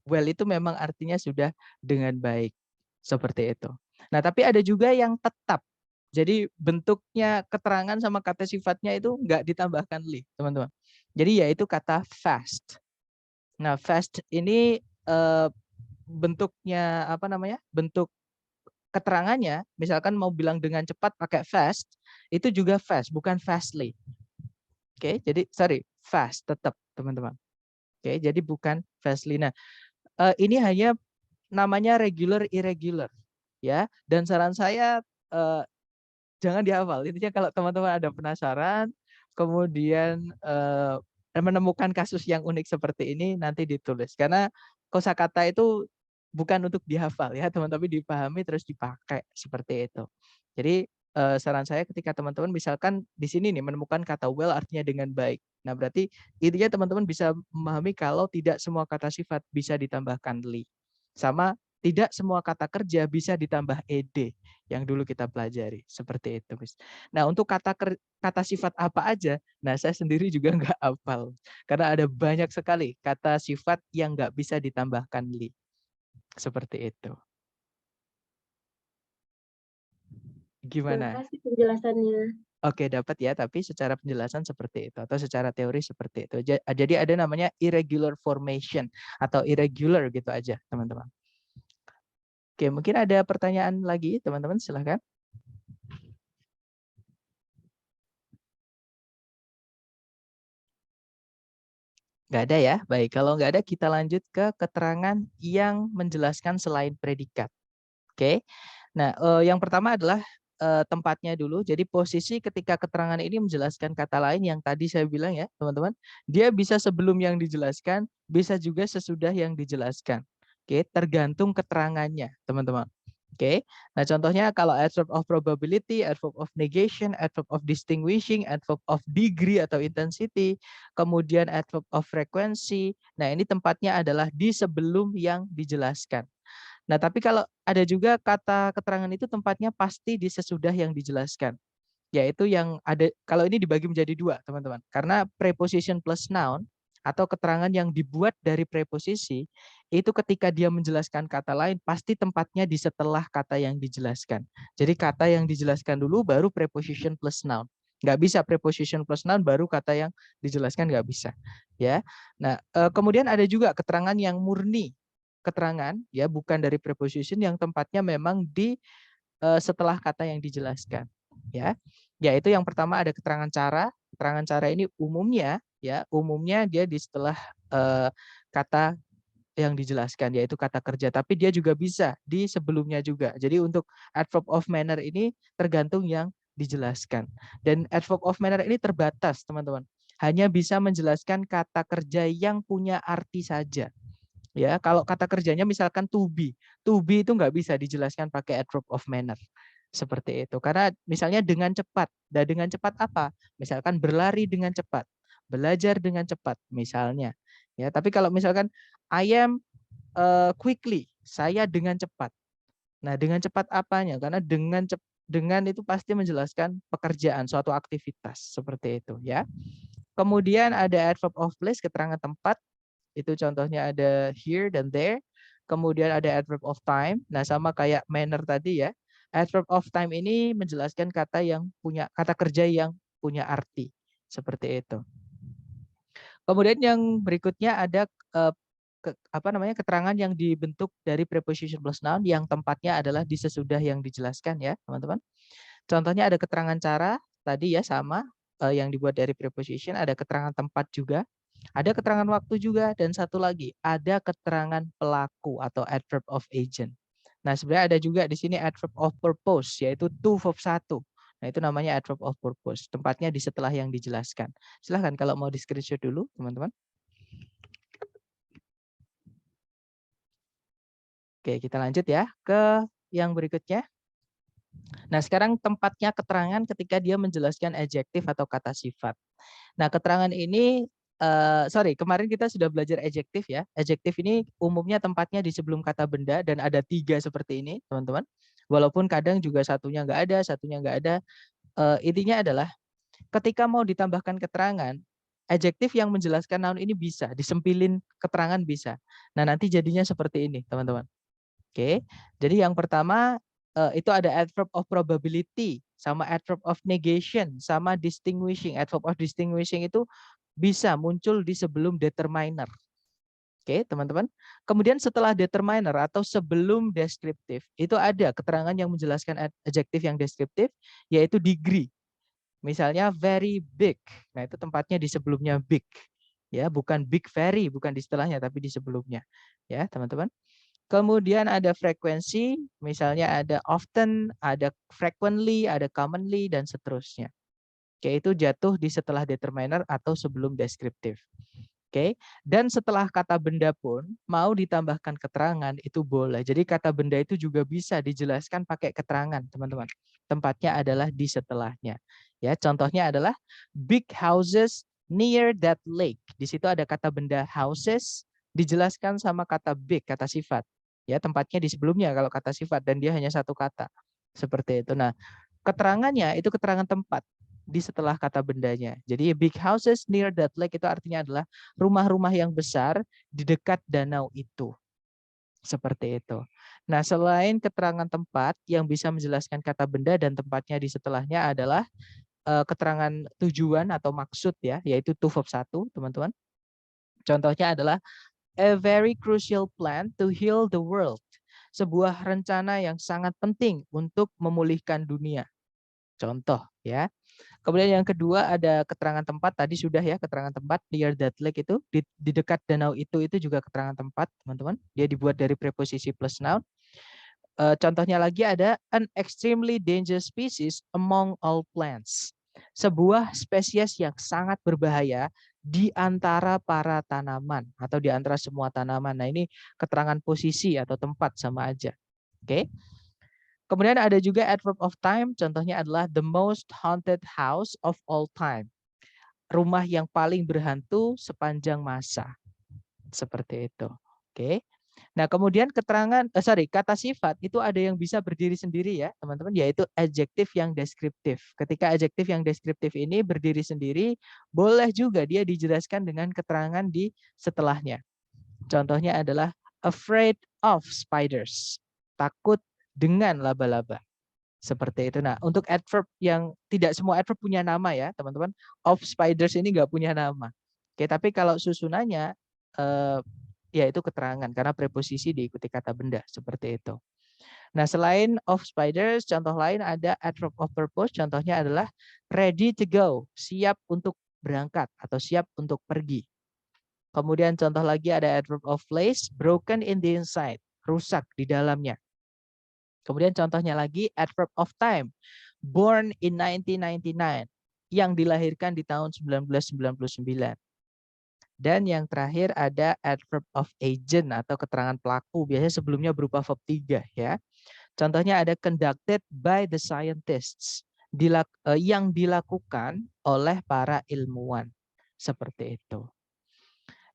Well itu memang artinya sudah dengan baik. Seperti itu. Nah, tapi ada juga yang tetap. Jadi bentuknya keterangan sama kata sifatnya itu nggak ditambahkan li, teman-teman. Jadi yaitu kata fast. Nah, fast ini bentuknya apa namanya? Bentuk keterangannya, misalkan mau bilang dengan cepat pakai fast, itu juga fast, bukan fastly. Oke, jadi fast tetap, teman-teman. Oke, jadi bukan fastly. Nah, ini hanya namanya regular irregular. Ya, dan saran saya jangan dihafal. Intinya kalau teman-teman ada penasaran, kemudian menemukan kasus yang unik seperti ini, nanti ditulis. Karena kosakata itu bukan untuk dihafal ya, teman-teman, tapi dipahami terus dipakai seperti itu. Jadi saran saya ketika teman-teman misalkan di sini nih menemukan kata well artinya dengan baik. Nah, berarti intinya teman-teman bisa memahami kalau tidak semua kata sifat bisa ditambahkan li. Sama tidak semua kata kerja bisa ditambah ed yang dulu kita pelajari. Seperti itu, Miss. Nah, untuk kata sifat apa aja, nah saya sendiri juga nggak hafal. Karena ada banyak sekali kata sifat yang nggak bisa ditambahkan li. Seperti itu. Gimana? Terima kasih penjelasannya. Oke, dapat ya, tapi secara penjelasan seperti itu atau secara teori seperti itu. Jadi ada namanya irregular formation atau irregular gitu aja, teman-teman. Oke, mungkin ada pertanyaan lagi, teman-teman, silahkan. Nggak ada ya? Baik, kalau nggak ada kita lanjut ke keterangan yang menjelaskan selain predikat. Oke, nah yang pertama adalah tempatnya dulu. Jadi posisi ketika keterangan ini menjelaskan kata lain yang tadi saya bilang ya teman-teman. Dia bisa sebelum yang dijelaskan, bisa juga sesudah yang dijelaskan. Oke, tergantung keterangannya teman-teman. Oke, nah contohnya kalau adverb of probability, adverb of negation, adverb of distinguishing, adverb of degree atau intensity, kemudian adverb of frequency. Nah ini tempatnya adalah di sebelum yang dijelaskan. Nah tapi kalau ada juga kata keterangan itu tempatnya pasti di sesudah yang dijelaskan. Yaitu yang ada, kalau ini dibagi menjadi dua teman-teman. Karena preposition plus noun atau keterangan yang dibuat dari preposisi itu ketika dia menjelaskan kata lain pasti tempatnya di setelah kata yang dijelaskan. Jadi kata yang dijelaskan dulu baru preposition plus noun. Nggak bisa preposition plus noun baru kata yang dijelaskan, nggak bisa. Ya. Nah kemudian ada juga keterangan yang murni keterangan ya bukan dari preposition yang tempatnya memang di setelah kata yang dijelaskan. Ya. Yaitu yang pertama ada keterangan cara. Keterangan cara ini umumnya dia di setelah kata yang dijelaskan yaitu kata kerja, tapi dia juga bisa di sebelumnya juga. Jadi untuk adverb of manner ini tergantung yang dijelaskan. Dan adverb of manner ini terbatas, teman-teman. Hanya bisa menjelaskan kata kerja yang punya arti saja. Ya, kalau kata kerjanya misalkan to be itu nggak bisa dijelaskan pakai adverb of manner. Seperti itu. Karena misalnya dengan cepat. Dan dengan cepat apa? Misalkan berlari dengan cepat, belajar dengan cepat misalnya. Ya, tapi kalau misalkan I am quickly, saya dengan cepat. Nah, dengan cepat apanya? Karena dengan itu pasti menjelaskan pekerjaan, suatu aktivitas seperti itu ya. Kemudian ada adverb of place, keterangan tempat. Itu contohnya ada here dan there. Kemudian ada adverb of time. Nah, sama kayak manner tadi ya. Adverb of time ini menjelaskan kata kerja yang punya arti. Seperti itu. Kemudian yang berikutnya ada keterangan yang dibentuk dari preposition plus noun yang tempatnya adalah di sesudah yang dijelaskan ya, teman-teman. Contohnya ada keterangan cara tadi ya sama yang dibuat dari preposition, ada keterangan tempat juga. Ada keterangan waktu juga, dan satu lagi ada keterangan pelaku atau adverb of agent. Nah, sebenarnya ada juga di sini adverb of purpose, yaitu to verb 1. Nah, itu namanya adverb of purpose. Tempatnya di setelah yang dijelaskan. Silahkan kalau mau di screenshot dulu, teman-teman. Oke, kita lanjut ya ke yang berikutnya. Nah, sekarang tempatnya keterangan ketika dia menjelaskan adjektif atau kata sifat. Nah, keterangan ini kemarin kita sudah belajar adjektif ya. Adjektif ini umumnya tempatnya di sebelum kata benda dan ada 3 seperti ini, teman-teman. Walaupun kadang juga satunya nggak ada, satunya nggak ada. Intinya adalah ketika mau ditambahkan keterangan, adjektif yang menjelaskan noun ini bisa, disempilin keterangan bisa. Nah, nanti jadinya seperti ini, teman-teman. Oke, jadi yang pertama itu ada adverb of probability, sama adverb of negation, sama distinguishing. Adverb of distinguishing itu bisa muncul di sebelum determiner. Oke, teman-teman. Kemudian setelah determiner atau sebelum deskriptif, itu ada keterangan yang menjelaskan adjektif yang deskriptif, yaitu degree. Misalnya very big. Nah, itu tempatnya di sebelumnya big. Ya, bukan big very, bukan di setelahnya, tapi di sebelumnya. Ya, teman-teman. Kemudian ada frekuensi, misalnya ada often, ada frequently, ada commonly, dan seterusnya. Oke, itu jatuh di setelah determiner atau sebelum deskriptif. Oke, dan setelah kata benda pun mau ditambahkan keterangan itu boleh. Jadi kata benda itu juga bisa dijelaskan pakai keterangan, teman-teman. Tempatnya adalah di setelahnya. Ya, contohnya adalah big houses near that lake. Di situ ada kata benda houses dijelaskan sama kata big, kata sifat. Ya, tempatnya di sebelumnya kalau kata sifat dan dia hanya satu kata. Seperti itu. Nah, keterangannya itu keterangan tempat di setelah kata bendanya. Jadi big houses near that lake itu artinya adalah rumah-rumah yang besar di dekat danau itu. Seperti itu. Nah, selain keterangan tempat yang bisa menjelaskan kata benda dan tempatnya di setelahnya adalah keterangan tujuan atau maksud ya, yaitu to verb 1, teman-teman. Contohnya adalah a very crucial plan to heal the world. sebuah rencana yang sangat penting untuk memulihkan dunia. Contoh ya. Kemudian yang kedua ada keterangan tempat, tadi sudah ya, keterangan tempat near that lake itu di dekat danau itu juga keterangan tempat, teman-teman. Dia dibuat dari preposisi plus noun. Contohnya lagi ada an extremely dangerous species among all plants. Sebuah spesies yang sangat berbahaya di antara para tanaman atau di antara semua tanaman. Nah, ini keterangan posisi atau tempat sama aja. Oke. Kemudian ada juga adverb of time, contohnya adalah the most haunted house of all time. Rumah yang paling berhantu sepanjang masa. Seperti itu. Oke. Nah, kemudian kata sifat itu ada yang bisa berdiri sendiri ya, teman-teman, yaitu adjektif yang deskriptif. Ketika adjektif yang deskriptif ini berdiri sendiri, boleh juga dia dijelaskan dengan keterangan di setelahnya. Contohnya adalah afraid of spiders, takut dengan laba-laba. Seperti itu. Nah, untuk adverb yang tidak semua adverb punya nama ya, teman-teman. Of spiders ini nggak punya nama. Oke, tapi kalau susunannya ya itu keterangan karena preposisi diikuti kata benda seperti itu. Nah, selain of spiders, contoh lain ada adverb of purpose, contohnya adalah ready to go, siap untuk berangkat atau siap untuk pergi. Kemudian contoh lagi ada adverb of place, broken in the inside, rusak di dalamnya. Kemudian contohnya lagi adverb of time, born in 1999, yang dilahirkan di tahun 1999. Dan yang terakhir ada adverb of agent atau keterangan pelaku. Biasanya sebelumnya berupa verb 3 ya. Contohnya ada conducted by the scientists, yang dilakukan oleh para ilmuwan. Seperti itu.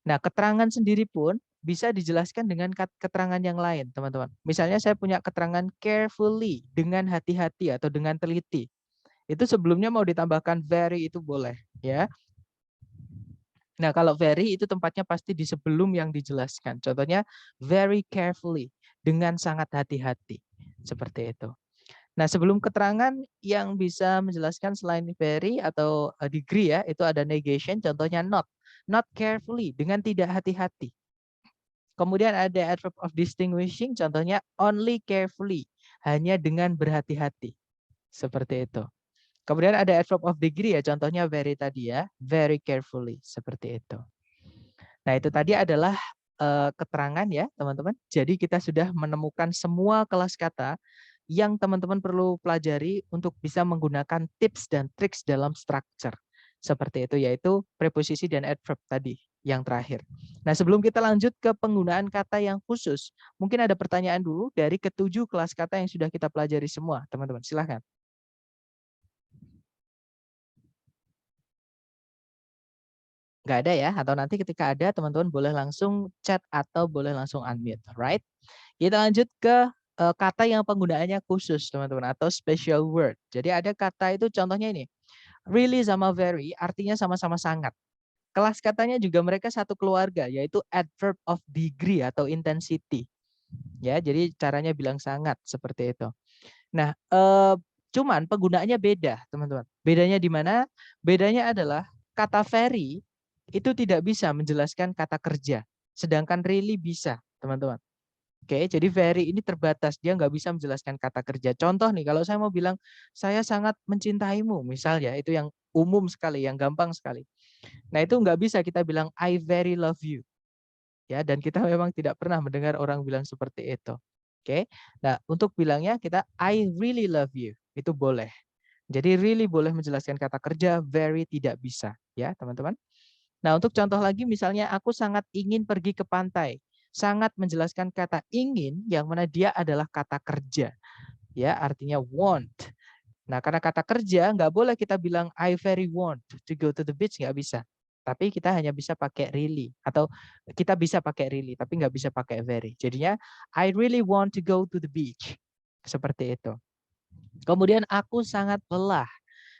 Nah, keterangan sendiri pun bisa dijelaskan dengan keterangan yang lain, teman-teman. Misalnya saya punya keterangan carefully, dengan hati-hati atau dengan teliti. Itu sebelumnya mau ditambahkan very itu boleh, ya. Nah, kalau very itu tempatnya pasti di sebelum yang dijelaskan. Contohnya very carefully, dengan sangat hati-hati. Seperti itu. Nah, sebelum keterangan yang bisa menjelaskan selain very atau degree ya, itu ada negation, contohnya not. Not carefully, dengan tidak hati-hati. Kemudian ada adverb of distinguishing, contohnya only carefully, hanya dengan berhati-hati. Seperti itu. Kemudian ada adverb of degree ya, contohnya very tadi ya, very carefully, seperti itu. Nah, itu tadi adalah keterangan ya, teman-teman. Jadi kita sudah menemukan semua kelas kata yang teman-teman perlu pelajari untuk bisa menggunakan tips dan triks dalam structure. Seperti itu, yaitu preposisi dan adverb tadi yang terakhir. Nah, sebelum kita lanjut ke penggunaan kata yang khusus, mungkin ada pertanyaan dulu dari ketujuh kelas kata yang sudah kita pelajari semua, teman-teman. Silahkan. Nggak ada ya, atau nanti ketika ada teman-teman boleh langsung chat atau boleh langsung unmute, right? Kita lanjut ke kata yang penggunaannya khusus, teman-teman, atau special word. Jadi ada kata itu contohnya ini, really sama very artinya sama-sama sangat. Kelas katanya juga mereka satu keluarga, yaitu adverb of degree atau intensity. Ya, jadi caranya bilang sangat seperti itu. Nah, cuman penggunaannya beda, teman-teman. Bedanya di mana? Bedanya adalah kata very itu tidak bisa menjelaskan kata kerja, sedangkan really bisa, teman-teman. Oke, jadi very ini terbatas, dia nggak bisa menjelaskan kata kerja. Contoh nih, kalau saya mau bilang saya sangat mencintaimu, misalnya, itu yang umum sekali, yang gampang sekali. Nah, itu nggak bisa kita bilang I very love you, ya. Dan kita memang tidak pernah mendengar orang bilang seperti itu. Oke, nah untuk bilangnya kita I really love you, itu boleh. Jadi really boleh menjelaskan kata kerja, very tidak bisa, ya teman-teman. Nah, untuk contoh lagi misalnya aku sangat ingin pergi ke pantai. Sangat menjelaskan kata ingin yang mana dia adalah kata kerja. Ya, artinya want. Nah, karena kata kerja nggak boleh kita bilang I very want to go to the beach, nggak bisa. Tapi kita hanya bisa pakai really atau kita bisa pakai really tapi nggak bisa pakai very. Jadinya I really want to go to the beach. Seperti itu. Kemudian aku sangat lelah.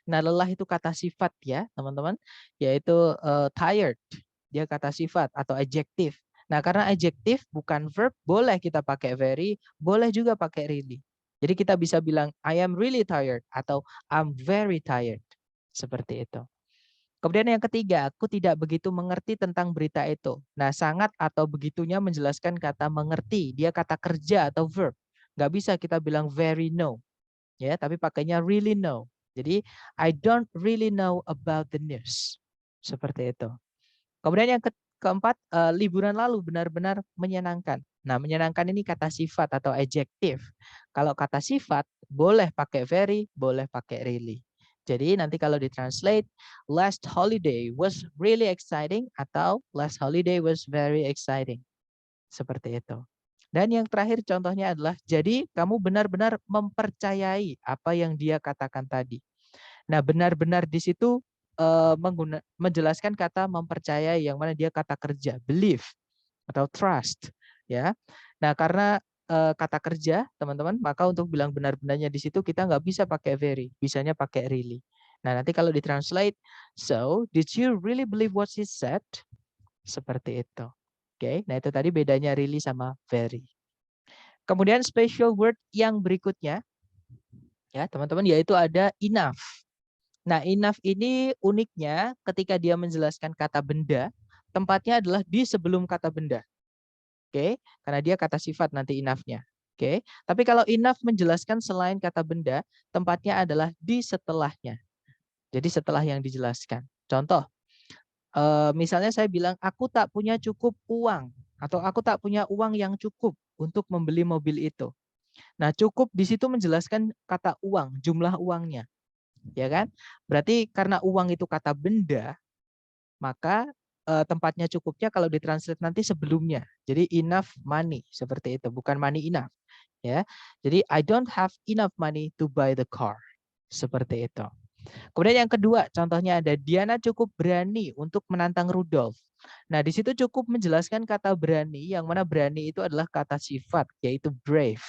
Nah, lelah itu kata sifat ya, teman-teman, yaitu tired. Dia kata sifat atau adjektif. Nah, karena adjektif bukan verb, boleh kita pakai very, boleh juga pakai really. Jadi kita bisa bilang I am really tired atau I'm very tired. Seperti itu. Kemudian yang ketiga, aku tidak begitu mengerti tentang berita itu. Nah, sangat atau begitunya menjelaskan kata mengerti. Dia kata kerja atau verb. Nggak bisa kita bilang very know. Ya, tapi pakainya really know. Jadi, I don't really know about the news. Seperti itu. Kemudian yang keempat, liburan lalu benar-benar menyenangkan. Nah, menyenangkan ini kata sifat atau adjektif. Kalau kata sifat, boleh pakai very, boleh pakai really. Jadi nanti kalau ditranslate, last holiday was really exciting atau last holiday was very exciting. Seperti itu. Dan yang terakhir contohnya adalah, jadi kamu benar-benar mempercayai apa yang dia katakan tadi. Nah, benar-benar di situ menjelaskan kata mempercayai yang mana dia kata kerja, believe atau trust, ya. Nah, karena kata kerja, teman-teman, maka untuk bilang benar-benarnya di situ kita nggak bisa pakai very, bisanya pakai really. Nah, nanti kalau ditranslate, so did you really believe what she said? Seperti itu. Oke, nah itu tadi bedanya really sama very. Kemudian special word yang berikutnya, ya teman-teman, yaitu ada enough. Nah, enough ini uniknya ketika dia menjelaskan kata benda, tempatnya adalah di sebelum kata benda. Oke, karena dia kata sifat nanti enough-nya. Oke, tapi kalau enough menjelaskan selain kata benda, tempatnya adalah di setelahnya. Jadi setelah yang dijelaskan. Contoh, misalnya saya bilang aku tak punya cukup uang atau aku tak punya uang yang cukup untuk membeli mobil itu. Nah, cukup di situ menjelaskan kata uang, jumlah uangnya. Ya kan? Berarti karena uang itu kata benda, maka tempatnya cukupnya kalau ditranslate nanti sebelumnya. Jadi enough money seperti itu, bukan money enough, ya. Jadi I don't have enough money to buy the car. Seperti itu. Kemudian yang kedua, contohnya ada Diana cukup berani untuk menantang Rudolf. Nah, di situ cukup menjelaskan kata berani, yang mana berani itu adalah kata sifat, yaitu brave.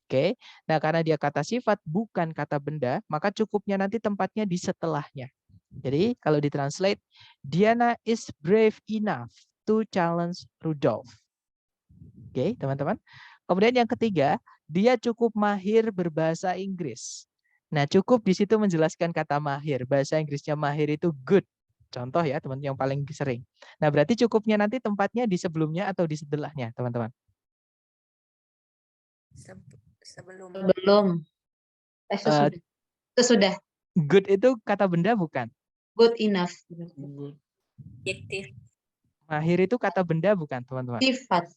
Oke. Nah, karena dia kata sifat bukan kata benda, maka cukupnya nanti tempatnya di setelahnya. Jadi kalau ditranslate, Diana is brave enough to challenge Rudolf. Oke, teman-teman. Kemudian yang ketiga, dia cukup mahir berbahasa Inggris. Nah, cukup di situ menjelaskan kata mahir. Bahasa Inggrisnya mahir itu good. Contoh ya, teman yang paling sering. Nah, berarti cukupnya nanti tempatnya di sebelumnya atau di setelahnya, teman-teman. Sebelum. Uh, Sesudah. Good itu kata benda bukan? Good enough. Adjektif. Mahir itu kata benda bukan, teman-teman? Sifat.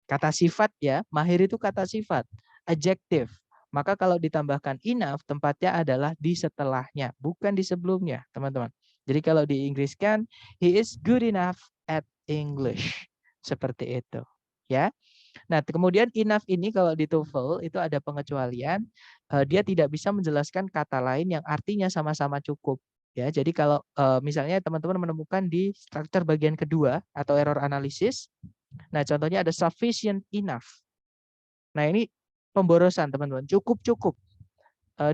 Kata sifat ya, mahir itu kata sifat, adjektif. Maka kalau ditambahkan enough, tempatnya adalah di setelahnya, bukan di sebelumnya, teman-teman. Jadi kalau diinggriskan, he is good enough at English. Seperti itu. Ya. Nah, kemudian enough ini kalau di TOEFL itu ada pengecualian, dia tidak bisa menjelaskan kata lain yang artinya sama-sama cukup. Ya, jadi kalau misalnya teman-teman menemukan di struktur bagian kedua atau error analisis, nah contohnya ada sufficient enough. Nah ini pemborosan teman-teman, cukup-cukup.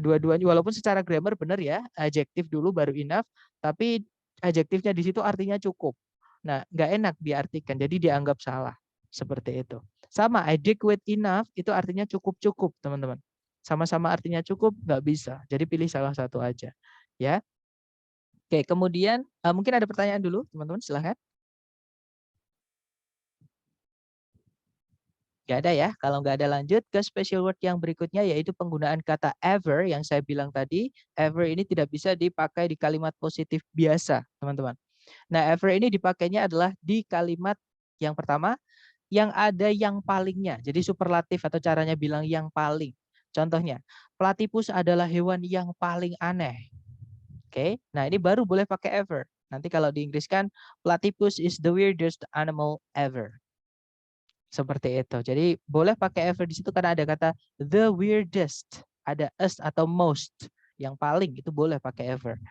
Dua-duanya walaupun secara grammar benar ya, adjektif dulu baru enough, tapi adjektifnya di situ artinya cukup. Nah, nggak enak diartikan, jadi dianggap salah. Seperti itu. Sama, adequate enough itu artinya cukup-cukup, teman-teman. Sama-sama artinya cukup, nggak bisa. Jadi pilih salah satu aja. Ya. Oke, kemudian mungkin ada pertanyaan dulu, teman-teman, silahkan. Nggak ada ya. Kalau nggak ada lanjut ke special word yang berikutnya yaitu penggunaan kata ever yang saya bilang tadi. Ever ini tidak bisa dipakai di kalimat positif biasa, teman-teman. Nah, ever ini dipakainya adalah di kalimat yang pertama yang ada yang palingnya. Jadi superlatif atau caranya bilang yang paling. Contohnya, platypus adalah hewan yang paling aneh. Oke. Nah, ini baru boleh pakai ever. Nanti kalau diinggriskan, platypus is the weirdest animal ever. Seperti itu. Jadi boleh pakai ever di situ karena ada kata the weirdest, ada us atau most, yang paling itu boleh pakai ever.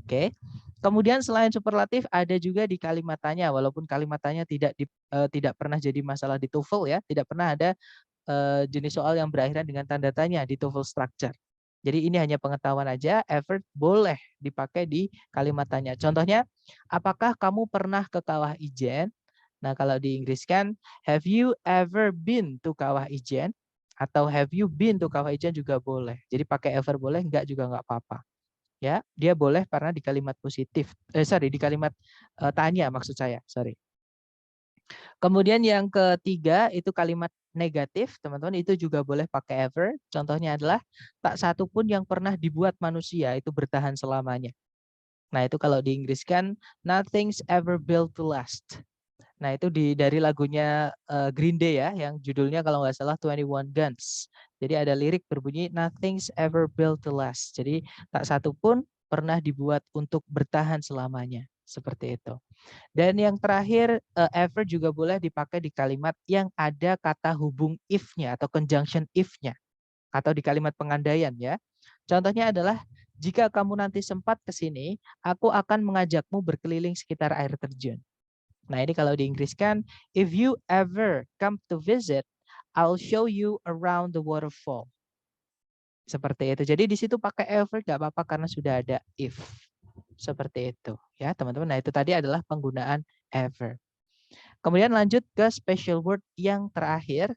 Oke. Kemudian selain superlatif ada juga di kalimat tanya, walaupun kalimat tanya tidak pernah jadi masalah di TOEFL ya, tidak pernah ada jenis soal yang berakhiran dengan tanda tanya di TOEFL structure. Jadi ini hanya pengetahuan aja, ever boleh dipakai di kalimat tanya. Contohnya, apakah kamu pernah ke Kawah Ijen? Nah, kalau diinggriskan, have you ever been to Kawah Ijen? Atau have you been to Kawah Ijen juga boleh. Jadi pakai ever boleh, enggak juga enggak apa-apa. Ya, dia boleh karena di kalimat positif. Di kalimat tanya maksud saya, sorry. Kemudian yang ketiga itu kalimat negatif, teman-teman, itu juga boleh pakai ever. Contohnya adalah tak satu pun yang pernah dibuat manusia itu bertahan selamanya. Nah, itu kalau di Inggris kan nothing's ever built to last. Nah, itu dari lagunya Green Day ya, yang judulnya kalau nggak salah 21 Guns. Jadi ada lirik berbunyi nothing's ever built to last. Jadi tak satu pun pernah dibuat untuk bertahan selamanya. Seperti itu. Dan yang terakhir, ever juga boleh dipakai di kalimat yang ada kata hubung if-nya atau conjunction if-nya. Atau di kalimat pengandaian ya. Contohnya adalah, jika kamu nanti sempat ke sini, aku akan mengajakmu berkeliling sekitar air terjun. Nah, ini kalau di Inggris kan, if you ever come to visit, I'll show you around the waterfall. Seperti itu. Jadi di situ pakai ever nggak apa-apa karena sudah ada if. Seperti itu ya, teman-teman. Nah, itu tadi adalah penggunaan ever. Kemudian lanjut ke special word yang terakhir.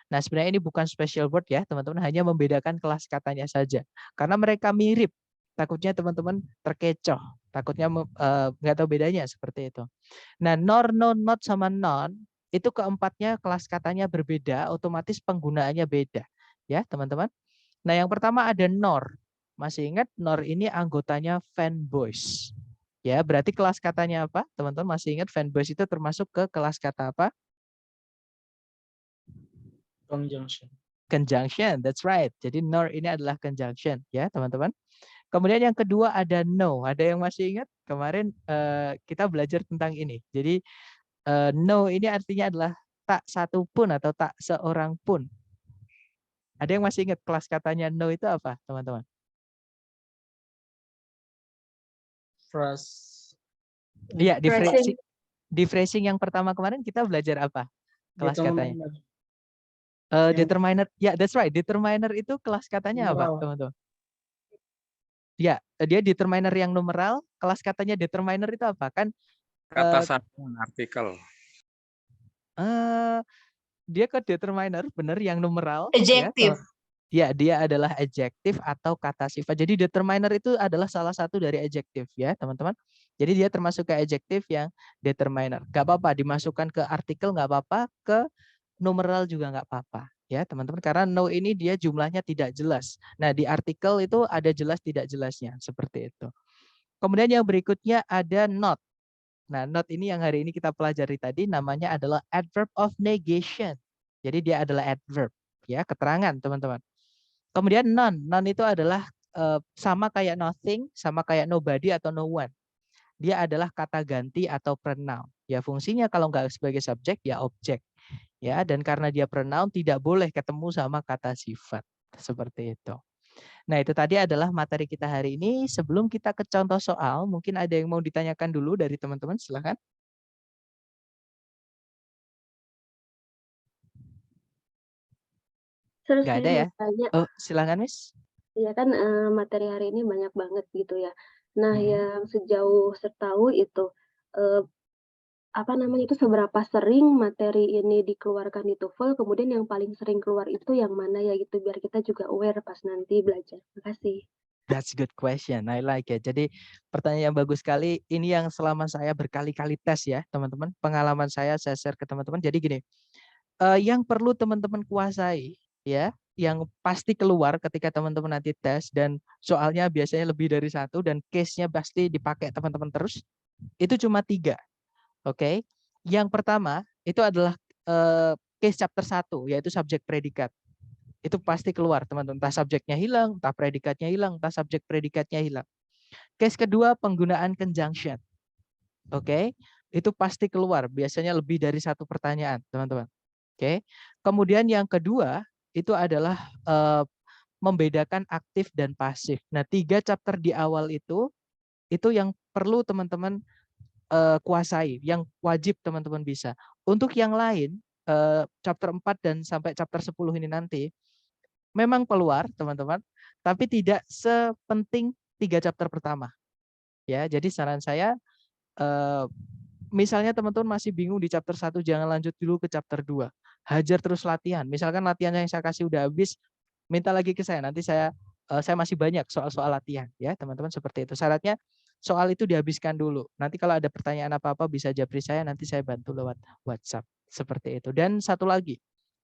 Nah, sebenarnya ini bukan special word ya, teman-teman, hanya membedakan kelas katanya saja. Karena mereka mirip. Takutnya teman-teman terkecoh. Takutnya nggak tahu bedanya seperti itu. Nah, nor, no, not, sama non, itu keempatnya kelas katanya berbeda, otomatis penggunaannya beda. Ya, teman-teman. Nah, yang pertama ada nor. Masih ingat nor ini anggotanya fanboys. Ya, berarti kelas katanya apa? Teman-teman masih ingat fanboys itu termasuk ke kelas kata apa? Conjunction. Conjunction, that's right. Jadi nor ini adalah conjunction, ya teman-teman. Kemudian yang kedua ada no. Ada yang masih ingat? Kemarin kita belajar tentang ini. Jadi no ini artinya adalah tak satu pun atau tak seorang pun. Ada yang masih ingat kelas katanya no itu apa, teman-teman? Phrase. Iya, di Phrasing. phrasing yang pertama kemarin kita belajar apa? Kelas katanya. Determiner. Determiner. Ya, that's right. Determiner itu kelas katanya apa, Numeral. teman-teman? Ya, dia determiner yang numeral. Kelas katanya determiner itu apa? Kan Kata sambungan artikel. dia ke determiner benar yang numeral. Adjective. Ya, dia adalah adjektif atau kata sifat. Jadi determiner itu adalah salah satu dari adjektif ya, teman-teman. Jadi dia termasuk ke adjektif yang determiner. Gak apa-apa dimasukkan ke artikel, gak apa-apa, ke numeral juga nggak apa-apa ya teman-teman, karena no ini dia jumlahnya tidak jelas. Nah, di artikel itu ada jelas tidak jelasnya seperti itu. Kemudian yang berikutnya ada not. Nah, not ini yang hari ini kita pelajari tadi namanya adalah adverb of negation. Jadi dia adalah adverb ya, keterangan teman-teman. Kemudian none. None itu adalah sama kayak nothing, sama kayak nobody atau no one. Dia adalah kata ganti atau pronoun. Ya, fungsinya kalau nggak sebagai subjek ya objek. Ya, dan karena dia pronoun tidak boleh ketemu sama kata sifat. Seperti itu. Nah, itu tadi adalah materi kita hari ini. Sebelum kita ke contoh soal, mungkin ada yang mau ditanyakan dulu dari teman-teman, silakan. Nggak ada ya? Oh, silakan, Miss. Iya kan materi hari ini banyak banget gitu ya. Nah, yang sejauh setahu itu seberapa sering materi ini dikeluarkan di TOEFL, kemudian yang paling sering keluar itu yang mana ya gitu, biar kita juga aware pas nanti belajar. Makasih. That's a good question. I like it. Jadi pertanyaan yang bagus sekali. Ini yang selama saya berkali-kali tes ya, teman-teman. Pengalaman saya share ke teman-teman. Jadi gini, yang perlu teman-teman kuasai ya, yang pasti keluar ketika teman-teman nanti tes dan soalnya biasanya lebih dari satu dan case-nya pasti dipakai teman-teman terus, itu cuma 3. Oke. Yang pertama itu adalah case chapter 1 yaitu subjek predikat. Itu pasti keluar, teman-teman. Entah subjeknya hilang, entah predikatnya hilang, entah subjek predikatnya hilang. Case kedua penggunaan conjunction. Oke. Itu pasti keluar, biasanya lebih dari 1 pertanyaan, teman-teman. Oke. Kemudian yang kedua itu adalah membedakan aktif dan pasif. Nah, 3 chapter di awal itu yang perlu teman-teman kuasai, yang wajib teman-teman bisa. Untuk yang lain, chapter 4 dan sampai chapter 10 ini nanti, memang keluar teman-teman, tapi tidak sepenting 3 chapter pertama. Ya, jadi saran saya, misalnya teman-teman masih bingung di chapter 1, jangan lanjut dulu ke chapter 2. Hajar terus latihan. Misalkan latihan yang saya kasih udah habis, minta lagi ke saya, nanti saya saya masih banyak soal-soal latihan ya teman-teman, seperti itu. Syaratnya soal itu dihabiskan dulu. Nanti kalau ada pertanyaan apa-apa bisa japri saya, nanti saya bantu lewat WhatsApp, seperti itu. Dan satu lagi,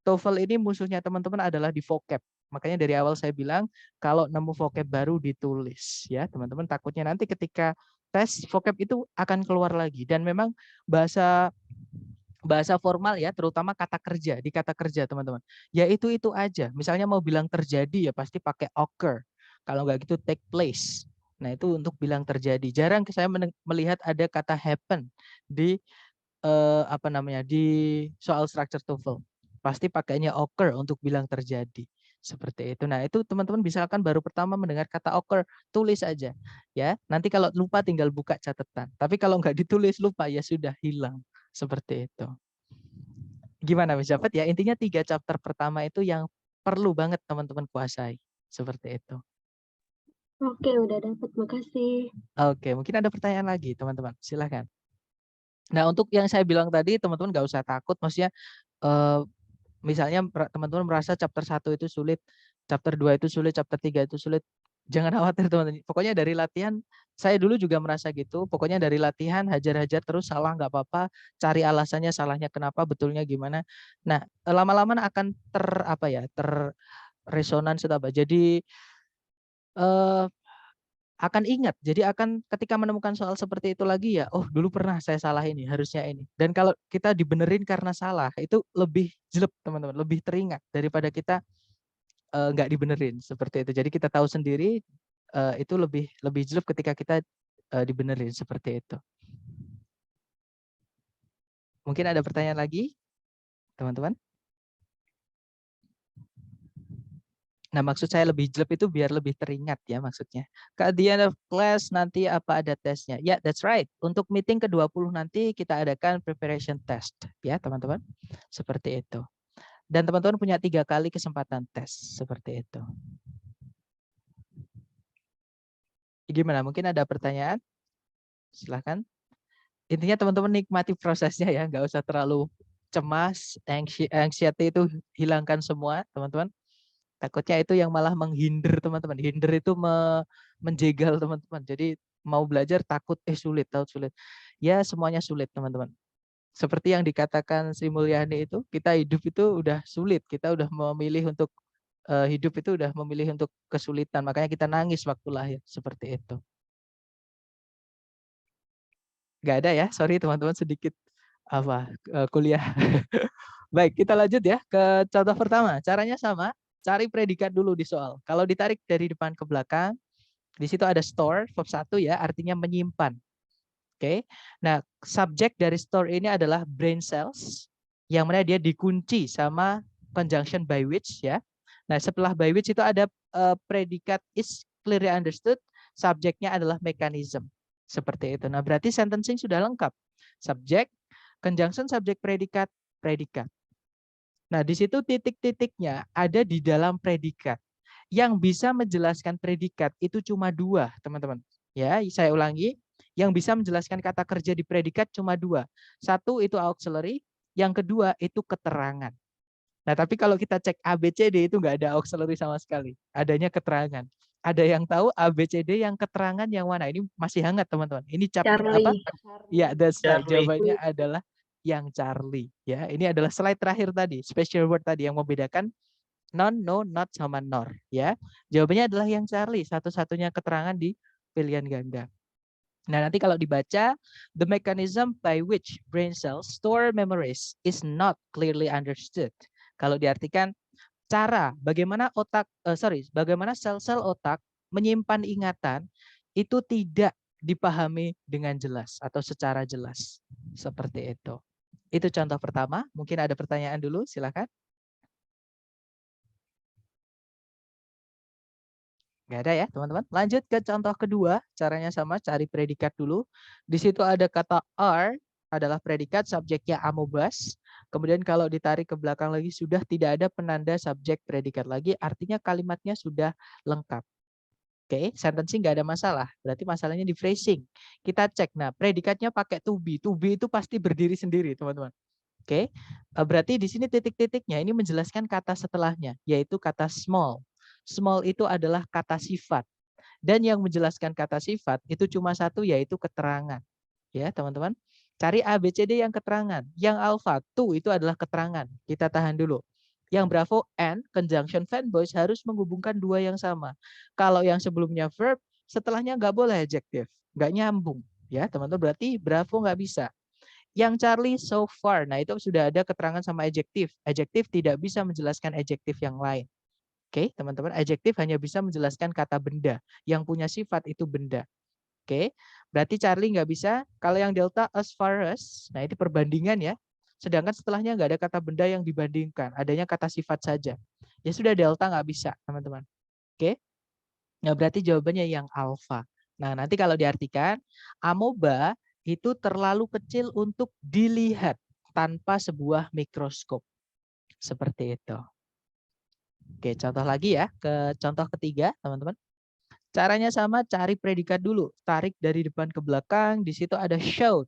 TOEFL ini musuhnya teman-teman adalah di vocab. Makanya dari awal saya bilang kalau nemu vocab baru ditulis ya teman-teman, takutnya nanti ketika tes vocab itu akan keluar lagi. Dan memang bahasa formal ya, terutama kata kerja, di kata kerja teman-teman. Ya itu aja. Misalnya mau bilang terjadi ya pasti pakai occur. Kalau nggak gitu take place. Nah itu untuk bilang terjadi. Jarang saya melihat ada kata happen di di soal structure TOEFL. Pasti pakainya occur untuk bilang terjadi. Seperti itu. Nah itu teman-teman misalkan baru pertama mendengar kata occur, tulis aja ya. Nanti kalau lupa tinggal buka catatan. Tapi kalau nggak ditulis lupa ya sudah hilang. Seperti itu. Gimana Mas Jafet ya? Intinya 3 chapter pertama itu yang perlu banget teman-teman kuasai. Seperti itu. Oke, udah dapat. Makasih. Oke, mungkin ada pertanyaan lagi teman-teman. Silahkan. Nah untuk yang saya bilang tadi teman-teman nggak usah takut. Maksudnya misalnya teman-teman merasa chapter 1 itu sulit, chapter 2 itu sulit, chapter 3 itu sulit. Jangan khawatir teman-teman. Pokoknya dari latihan, saya dulu juga merasa gitu. Pokoknya dari latihan, hajar-hajar terus, salah nggak apa-apa. Cari alasannya, salahnya kenapa, betulnya gimana. Nah, lama-lama akan terresonans atau apa. Jadi akan ingat. Jadi akan ketika menemukan soal seperti itu lagi ya, oh dulu pernah saya salah ini, harusnya ini. Dan kalau kita dibenerin karena salah, itu lebih jelek teman-teman, lebih teringat daripada kita nggak dibenerin seperti itu. Jadi kita tahu sendiri itu lebih jelek ketika kita dibenerin seperti itu. Mungkin ada pertanyaan lagi, teman-teman? Nah, maksud saya lebih jelek itu biar lebih teringat ya maksudnya. At the end of class nanti apa ada tesnya? Ya, that's right. Untuk meeting ke-20 nanti kita adakan preparation test ya teman-teman. Seperti itu. Dan teman-teman punya 3 kali kesempatan tes seperti itu. Gimana? Mungkin ada pertanyaan? Silahkan. Intinya teman-teman nikmati prosesnya ya, nggak usah terlalu cemas, anxiety itu hilangkan semua teman-teman. Takutnya itu yang malah menghindar teman-teman. Hinder itu menjegal teman-teman. Jadi mau belajar takut sulit, tahu sulit. Ya semuanya sulit teman-teman. Seperti yang dikatakan Sri Mulyani itu, kita hidup itu udah sulit. Kita udah memilih untuk hidup itu udah memilih untuk kesulitan. Makanya kita nangis waktu lahir. Seperti itu. Nggak ada ya, sorry teman-teman sedikit kuliah. Baik, kita lanjut ya ke contoh pertama. Caranya sama. Cari predikat dulu di soal. Kalau ditarik dari depan ke belakang, di situ ada store, verb 1 ya, artinya menyimpan. Oke. Nah, subjek dari store ini adalah brain cells, yang mana dia dikunci sama conjunction by which ya. Nah, setelah by which itu ada predikat is clearly understood, subjeknya adalah mechanism. Seperti itu. Nah, berarti sentencing sudah lengkap. Subjek, conjunction, subjek, predikat, predikat. Nah, di situ titik-titiknya ada di dalam predikat. Yang bisa menjelaskan predikat itu cuma 2, teman-teman. Ya, saya ulangi. Yang bisa menjelaskan kata kerja di predikat cuma 2. Satu itu auxiliary, yang kedua itu keterangan. Nah, tapi kalau kita cek ABCD itu nggak ada auxiliary sama sekali. Adanya keterangan. Ada yang tahu ABCD yang keterangan yang mana? Ini masih hangat, teman-teman. Ini apa? Ya, that's right. Jawabannya adalah yang Charlie ya. Ini adalah slide terakhir tadi, special word tadi yang membedakan non, no, not sama nor ya. Jawabannya adalah yang Charlie, satu-satunya keterangan di pilihan ganda. Nah, nanti kalau dibaca, the mechanism by which brain cells store memories is not clearly understood. Kalau diartikan cara bagaimana bagaimana sel-sel otak menyimpan ingatan itu tidak dipahami dengan jelas atau secara jelas. Seperti itu. Itu contoh pertama. Mungkin ada pertanyaan dulu, silakan. Nggak ada ya, teman-teman. Lanjut ke contoh kedua. Caranya sama, cari predikat dulu. Di situ ada kata are, adalah predikat, subjeknya amobas. Kemudian kalau ditarik ke belakang lagi, sudah tidak ada penanda subjek predikat lagi. Artinya kalimatnya sudah lengkap. Oke, sentencing nggak ada masalah. Berarti masalahnya di phrasing. Kita cek. Nah, predikatnya pakai to be. To be itu pasti berdiri sendiri, teman-teman. Oke, berarti di sini titik-titiknya ini menjelaskan kata setelahnya, yaitu kata small. Small itu adalah kata sifat. Dan yang menjelaskan kata sifat itu cuma satu, yaitu keterangan. Ya, teman-teman. Cari A, B, C, D yang keterangan. Yang alpha, to itu adalah keterangan. Kita tahan dulu. Yang bravo, and, conjunction fanboys harus menghubungkan dua yang sama. Kalau yang sebelumnya verb, setelahnya nggak boleh adjective. Nggak nyambung. Ya, teman-teman. Berarti bravo nggak bisa. Yang Charlie, so far. Nah, itu sudah ada keterangan sama adjektif. Adjektif tidak bisa menjelaskan adjektif yang lain. Oke, teman-teman. Adjektif hanya bisa menjelaskan kata benda. Yang punya sifat itu benda. Oke, berarti Charlie nggak bisa. Kalau yang delta, as far as, nah itu perbandingan ya. Sedangkan setelahnya nggak ada kata benda yang dibandingkan, adanya kata sifat saja. Ya sudah, delta nggak bisa, teman-teman. Oke, nah berarti jawabannya yang alpha. Nah nanti kalau diartikan, amoeba itu terlalu kecil untuk dilihat tanpa sebuah mikroskop. Seperti itu. Oke, contoh lagi ya, ke contoh ketiga, teman-teman. Caranya sama, cari predikat dulu. Tarik dari depan ke belakang, di situ ada shout.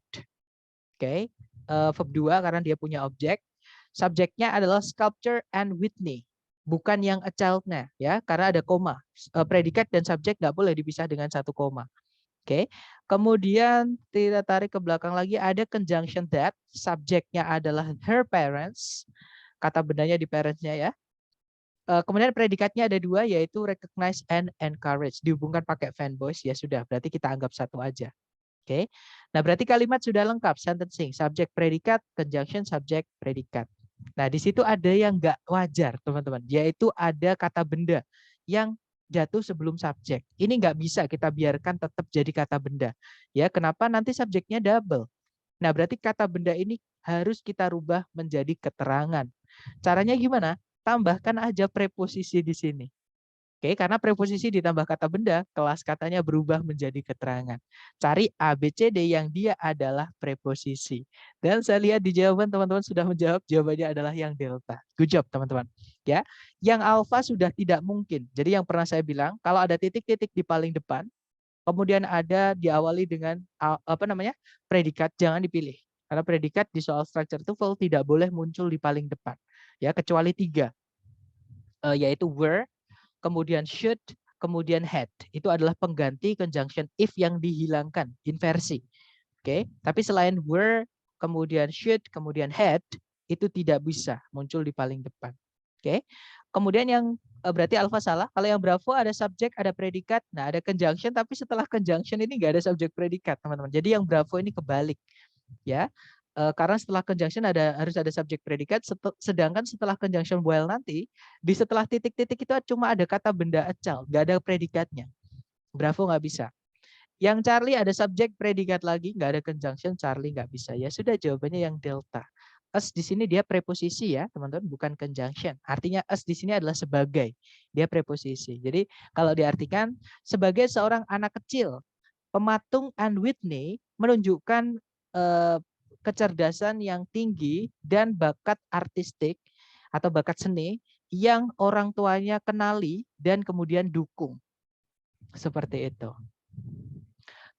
Oke, verb 2 karena dia punya objek. Subjeknya adalah sculpture and Whitney. Bukan yang a child-nya, ya, karena ada koma. Predikat dan subjek nggak boleh dipisah dengan satu koma. Oke, kemudian kita tarik ke belakang lagi, ada conjunction that. Subjeknya adalah her parents. Kata bendanya di parents-nya ya. Kemudian predikatnya ada dua, yaitu recognize and encourage. Dihubungkan pakai fanboys, ya sudah. Berarti kita anggap satu aja. Oke. Nah, berarti kalimat sudah lengkap. Sentencing, subjek predikat, conjunction subjek predikat. Nah, di situ ada yang nggak wajar, teman-teman. Yaitu ada kata benda yang jatuh sebelum subjek. Ini nggak bisa kita biarkan tetap jadi kata benda. Ya, kenapa? Nanti subjeknya double. Nah, berarti kata benda ini harus kita rubah menjadi keterangan. Caranya gimana? Tambahkan aja preposisi di sini. Oke, karena preposisi ditambah kata benda, kelas katanya berubah menjadi keterangan. Cari A, B, C, D yang dia adalah preposisi. Dan saya lihat di jawaban teman-teman sudah menjawab, jawabannya adalah yang delta. Good job teman-teman. Ya, yang alpha sudah tidak mungkin. Jadi yang pernah saya bilang, kalau ada titik-titik di paling depan, kemudian ada diawali dengan predikat, jangan dipilih. Karena predikat di soal structure TOEFL tidak boleh muncul di paling depan. Ya, kecuali 3, yaitu were, kemudian should, kemudian had. Itu adalah pengganti conjunction if yang dihilangkan, inversi. Oke, tapi selain were, kemudian should, kemudian had, itu tidak bisa muncul di paling depan. Oke, kemudian yang berarti alpha salah. Kalau yang bravo ada subjek, ada predikat, nah ada conjunction, tapi setelah conjunction ini nggak ada subjek predikat, teman-teman. Jadi yang bravo ini kebalik, ya. Karena setelah conjunction harus ada subjek predikat, sedangkan setelah conjunction while nanti di setelah titik-titik itu cuma ada kata benda a child, nggak ada predikatnya. Bravo nggak bisa. Yang Charlie ada subjek predikat lagi, nggak ada conjunction, Charlie nggak bisa. Ya sudah, jawabannya yang delta. As di sini dia preposisi ya teman-teman, bukan conjunction. Artinya as di sini adalah sebagai, dia preposisi. Jadi kalau diartikan sebagai seorang anak kecil, pematung Anne Whitney menunjukkan kecerdasan yang tinggi dan bakat artistik atau bakat seni yang orang tuanya kenali dan kemudian dukung. Seperti itu.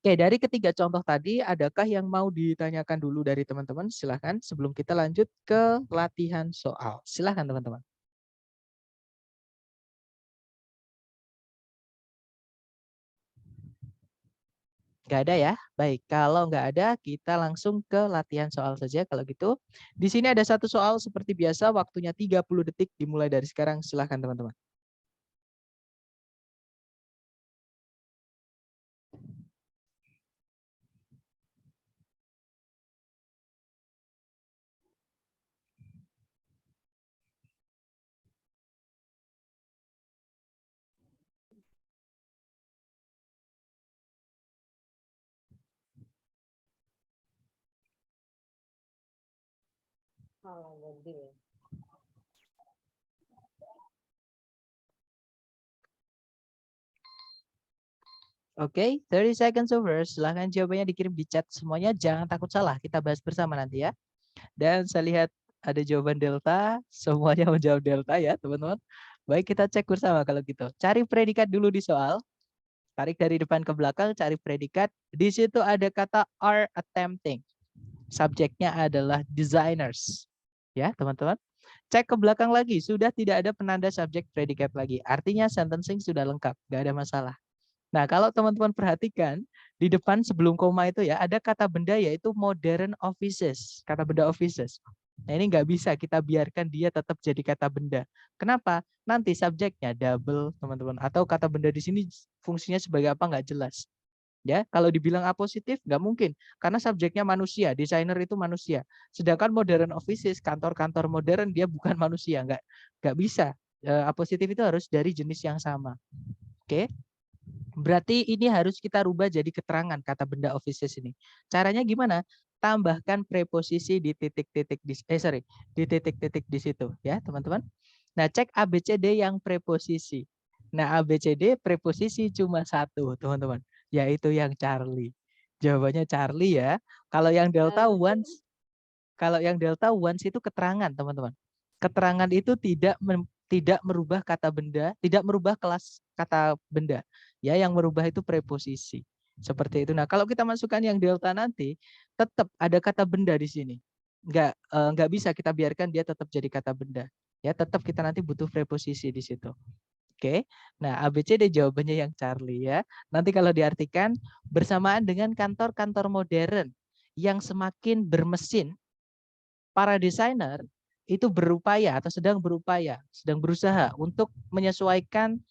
Oke, dari ketiga contoh tadi, adakah yang mau ditanyakan dulu dari teman-teman? Silahkan sebelum kita lanjut ke latihan soal. Silahkan teman-teman. Nggak ada ya? Baik, kalau nggak ada, kita langsung ke latihan soal saja. Kalau gitu, di sini ada satu soal seperti biasa, waktunya 30 detik dimulai dari sekarang. Silahkan teman-teman. Oke, 30 seconds over. Silahkan jawabannya dikirim di chat semuanya. Jangan takut salah. Kita bahas bersama nanti ya. Dan saya lihat ada jawaban delta. Semuanya menjawab delta ya teman-teman. Baik, kita cek bersama kalau gitu. Cari predikat dulu di soal. Tarik dari depan ke belakang, cari predikat. Di situ ada kata are attempting. Subjeknya adalah designers. Ya teman-teman. Cek ke belakang lagi, sudah tidak ada penanda subjek predikat lagi. Artinya sentencing sudah lengkap, nggak ada masalah. Nah, kalau teman-teman perhatikan, di depan sebelum koma itu ya, ada kata benda yaitu modern offices. Kata benda offices. Nah, ini nggak bisa kita biarkan dia tetap jadi kata benda. Kenapa? Nanti subjeknya double, teman-teman. Atau kata benda di sini fungsinya sebagai apa nggak jelas. Ya, kalau dibilang apositif nggak mungkin karena subjeknya manusia, desainer itu manusia. Sedangkan modern offices, kantor-kantor modern dia bukan manusia, nggak bisa. Apositif itu harus dari jenis yang sama. Oke. Berarti ini harus kita rubah jadi keterangan kata benda offices ini. Caranya gimana? Tambahkan preposisi di titik-titik di di titik-titik di situ ya, teman-teman. Nah, cek ABCD yang preposisi. Nah, ABCD preposisi cuma satu, teman-teman, yaitu yang Charlie. Jawabannya Charlie ya. Kalau yang delta once, itu keterangan, teman-teman. Keterangan itu tidak merubah kata benda, tidak merubah kelas kata benda. Ya, yang merubah itu preposisi. Seperti itu. Nah, kalau kita masukkan yang delta nanti, tetap ada kata benda di sini. Nggak bisa kita biarkan dia tetap jadi kata benda. Ya, tetap kita nanti butuh preposisi di situ. Oke. Nah, ABCD jawabannya yang Charlie ya. Nanti kalau diartikan bersamaan dengan kantor-kantor modern yang semakin bermesin, para desainer itu berupaya atau sedang berusaha untuk menyesuaikan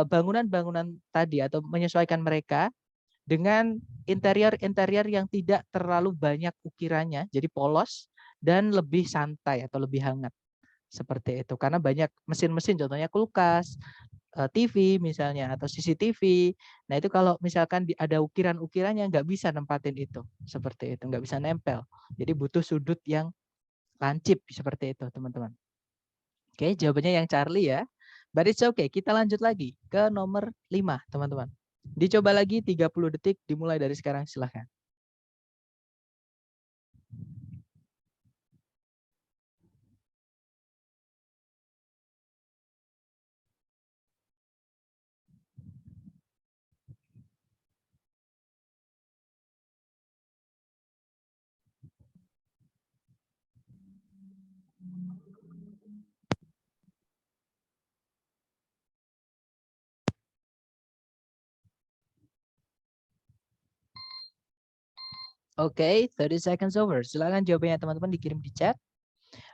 bangunan-bangunan tadi atau menyesuaikan mereka dengan interior-interior yang tidak terlalu banyak ukirannya, jadi polos dan lebih santai atau lebih hangat. Seperti itu. Karena banyak mesin-mesin, contohnya kulkas, TV misalnya, atau CCTV. Nah itu kalau misalkan ada ukiran-ukirannya nggak bisa nempatin itu. Seperti itu, nggak bisa nempel. Jadi butuh sudut yang lancip seperti itu, teman-teman. Oke, jawabannya yang Charlie ya. But it's okay, kita lanjut lagi ke nomor 5, teman-teman. Dicoba lagi 30 detik, dimulai dari sekarang, silahkan. Oke, 30 seconds over. Silakan jawabannya teman-teman dikirim di chat.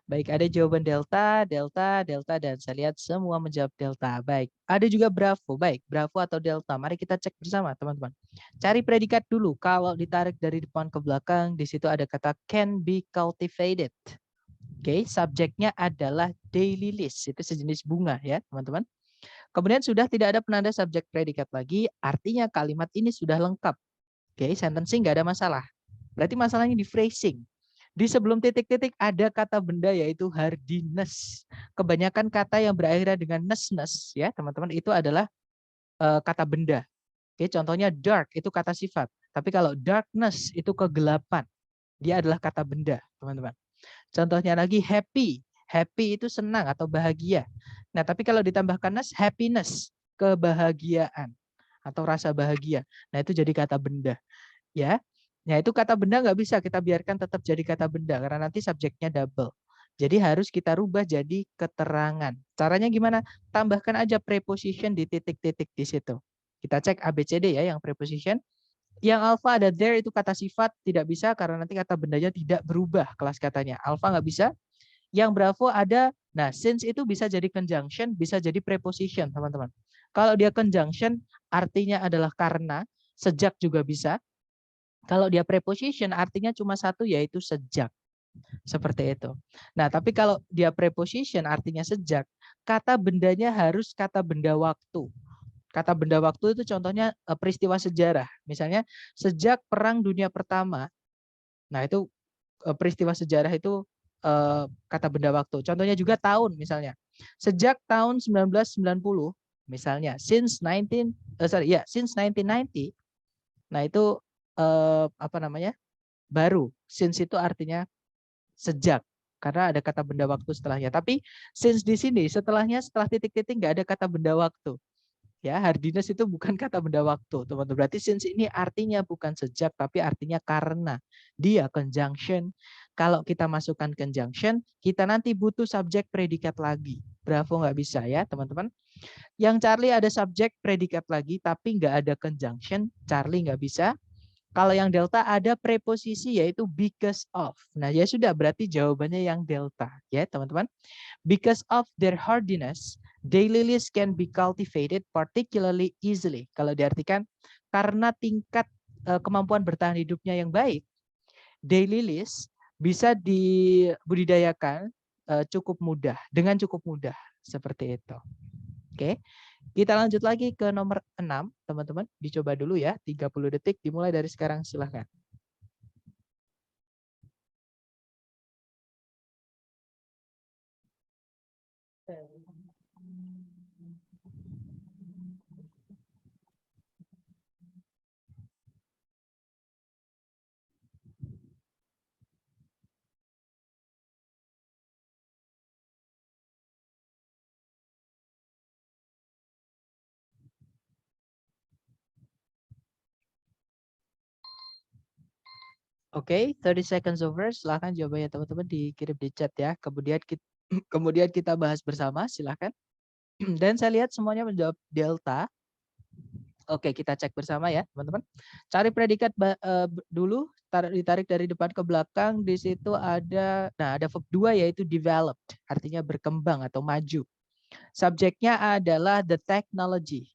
Baik, ada jawaban delta, delta, delta, dan saya lihat semua menjawab delta. Baik, ada juga bravo. Baik, bravo atau delta. Mari kita cek bersama, teman-teman. Cari predikat dulu. Kalau ditarik dari depan ke belakang, di situ ada kata can be cultivated. Oke, subjeknya adalah daily list. Itu sejenis bunga ya, teman-teman. Kemudian sudah tidak ada penanda subjek predikat lagi, artinya kalimat ini sudah lengkap. Oke, sentencing nggak ada masalah. Berarti masalahnya di phrasing. Di sebelum titik-titik ada kata benda yaitu hardiness. Kebanyakan kata yang berakhir dengan ness ya teman-teman itu adalah kata benda. Oke, contohnya dark itu kata sifat. Tapi kalau darkness itu kegelapan, dia adalah kata benda, teman-teman. Contohnya lagi happy. Happy itu senang atau bahagia. Nah, tapi kalau ditambahkan ness, happiness, kebahagiaan atau rasa bahagia. Nah, itu jadi kata benda. Ya, nah itu kata benda nggak bisa kita biarkan tetap jadi kata benda karena nanti subjeknya double. Jadi harus kita rubah jadi keterangan. Caranya gimana? Tambahkan aja preposition di titik-titik di situ. Kita cek ABCD ya yang preposition. Yang alpha ada there itu kata sifat tidak bisa karena nanti kata bendanya tidak berubah kelas katanya. Alpha nggak bisa. Yang bravo ada, nah since itu bisa jadi conjunction, bisa jadi preposition teman-teman. Kalau dia conjunction artinya adalah karena, sejak juga bisa. Kalau dia preposition artinya cuma satu yaitu sejak. Seperti itu. Nah, tapi kalau dia preposition artinya sejak, kata bendanya harus kata benda waktu. Kata benda waktu itu contohnya peristiwa sejarah. Misalnya sejak Perang Dunia Pertama. Nah, itu peristiwa sejarah itu kata benda waktu. Contohnya juga tahun misalnya. Sejak tahun 1990 misalnya since 1990. Nah, itu apa namanya? Baru. Since itu artinya sejak karena ada kata benda waktu setelahnya. Tapi since di sini setelahnya setelah titik-titik nggak ada kata benda waktu. Ya, hardiness itu bukan kata benda waktu, teman-teman. Berarti since ini artinya bukan sejak, tapi artinya karena. Dia conjunction. Kalau kita masukkan conjunction, kita nanti butuh subjek predikat lagi. Bravo nggak bisa ya, teman-teman. Yang Charlie ada subjek predikat lagi, tapi nggak ada conjunction. Charlie nggak bisa. Kalau yang delta ada preposisi yaitu because of. Nah, ya sudah, berarti jawabannya yang delta ya, teman-teman. Because of their hardiness, daylilies can be cultivated particularly easily. Kalau diartikan karena tingkat kemampuan bertahan hidupnya yang baik, daylilies bisa dibudidayakan cukup mudah, dengan cukup mudah seperti itu. Oke. Kita lanjut lagi ke nomor 6, teman-teman. Dicoba dulu ya, 30 detik dimulai dari sekarang, silahkan. Oke, 30 seconds over. Silahkan jawabannya teman-teman dikirim di chat ya. Kemudian kita bahas bersama, silahkan. Dan saya lihat semuanya menjawab delta. Oke, kita cek bersama ya, teman-teman. Cari predikat dulu, ditarik dari depan ke belakang. Di situ ada, nah ada verb 2 yaitu developed, artinya berkembang atau maju. Subjeknya adalah the technology.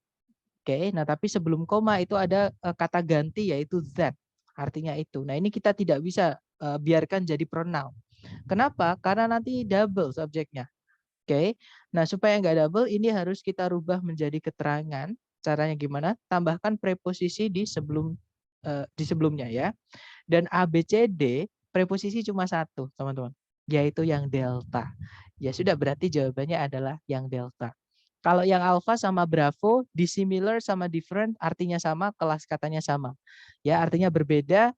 Oke, nah tapi sebelum koma itu ada kata ganti yaitu that, artinya itu. Nah ini kita tidak bisa biarkan jadi pronoun. Kenapa? Karena nanti double subjeknya. Oke, nah supaya nggak double ini harus kita rubah menjadi keterangan. Caranya gimana? Tambahkan preposisi di sebelumnya ya. Dan ABCD preposisi cuma satu, teman-teman, yaitu yang delta. Ya sudah, berarti jawabannya adalah yang delta. Kalau yang alpha sama bravo, dissimilar sama different artinya sama, kelas katanya sama. Ya, artinya berbeda.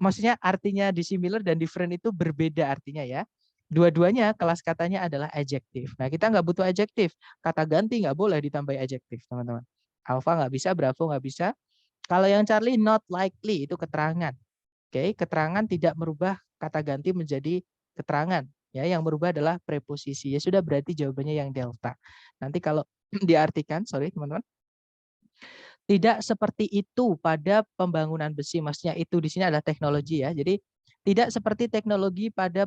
Maksudnya artinya dissimilar dan different itu berbeda artinya ya. Dua-duanya kelas katanya adalah adjektif. Nah, kita nggak butuh adjektif. Kata ganti nggak boleh ditambah adjektif, teman-teman. Alpha nggak bisa, bravo nggak bisa. Kalau yang Charlie not likely itu keterangan. Oke, keterangan tidak merubah kata ganti menjadi keterangan. Ya, yang berubah adalah preposisi. Ya sudah, berarti jawabannya yang delta. Nanti kalau diartikan, sorry teman-teman, tidak seperti itu pada pembangunan besi. Maksudnya itu di sini adalah teknologi ya. Jadi tidak seperti teknologi pada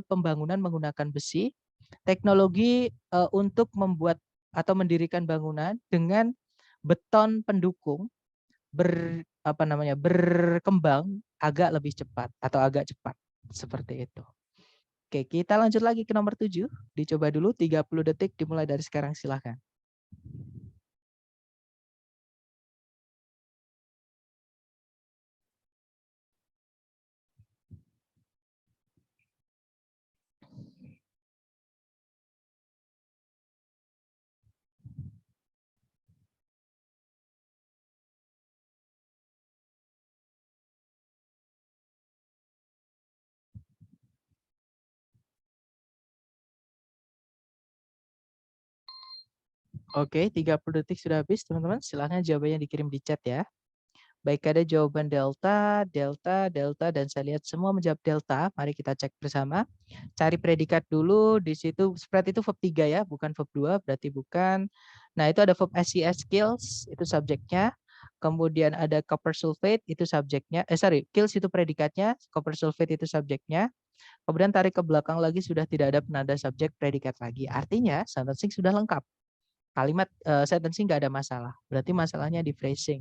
pembangunan menggunakan besi. Teknologi untuk membuat atau mendirikan bangunan dengan beton pendukung berkembang agak lebih cepat atau agak cepat seperti itu. Oke, kita lanjut lagi ke nomor 7. Dicoba dulu 30 detik dimulai dari sekarang, silahkan. Oke, 30 detik sudah habis, teman-teman. Silahkan jawabannya dikirim di chat ya. Baik, ada jawaban delta, delta, delta, dan saya lihat semua menjawab delta. Mari kita cek bersama. Cari predikat dulu. Di situ, spread itu verb 3 ya, bukan verb 2, berarti bukan. Nah, itu ada verb SCS skills, itu subjeknya. Kemudian ada copper sulfate, itu subjeknya. Kills itu predikatnya, copper sulfate itu subjeknya. Kemudian tarik ke belakang lagi, sudah tidak ada penanda subjek predikat lagi. Artinya, sentencing sudah lengkap. Kalimat sentencing nggak ada masalah. Berarti masalahnya di phrasing.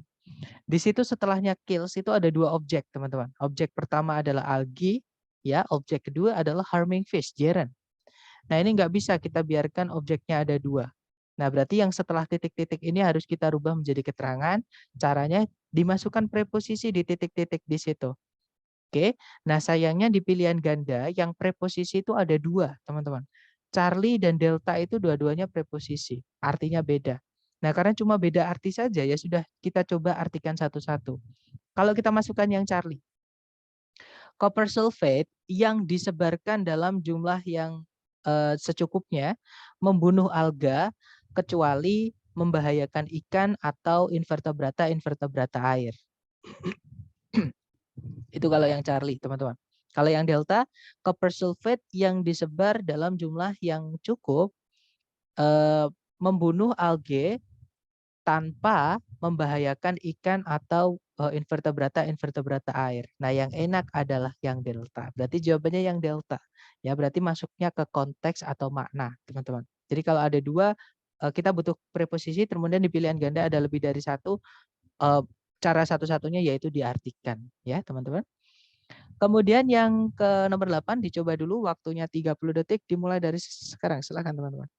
Di situ setelahnya kills itu ada dua objek, teman-teman. Objek pertama adalah algae, ya. Objek kedua adalah harming fish, gerund. Nah, ini nggak bisa kita biarkan objeknya ada dua. Nah, berarti yang setelah titik-titik ini harus kita rubah menjadi keterangan. Caranya dimasukkan preposisi di titik-titik di situ. Oke. Nah, sayangnya di pilihan ganda yang preposisi itu ada dua, teman-teman. Charlie dan delta itu dua-duanya preposisi, artinya beda. Nah, karena cuma beda arti saja, ya sudah kita coba artikan satu-satu. Kalau kita masukkan yang Charlie, copper sulfate yang disebarkan dalam jumlah yang secukupnya membunuh alga kecuali membahayakan ikan atau invertebrata air. Itu kalau yang Charlie, teman-teman. Kalau yang Delta, copper sulfate yang disebar dalam jumlah yang cukup membunuh algae tanpa membahayakan ikan atau invertebrata air. Nah, yang enak adalah yang Delta. Berarti jawabannya yang Delta. Ya, berarti masuknya ke konteks atau makna, teman-teman. Jadi kalau ada dua, kita butuh preposisi, kemudian di pilihan ganda ada lebih dari satu, cara satu-satunya yaitu diartikan, ya, teman-teman. Kemudian yang ke nomor 8 dicoba dulu, waktunya 30 detik dimulai dari sekarang. Silakan teman-teman.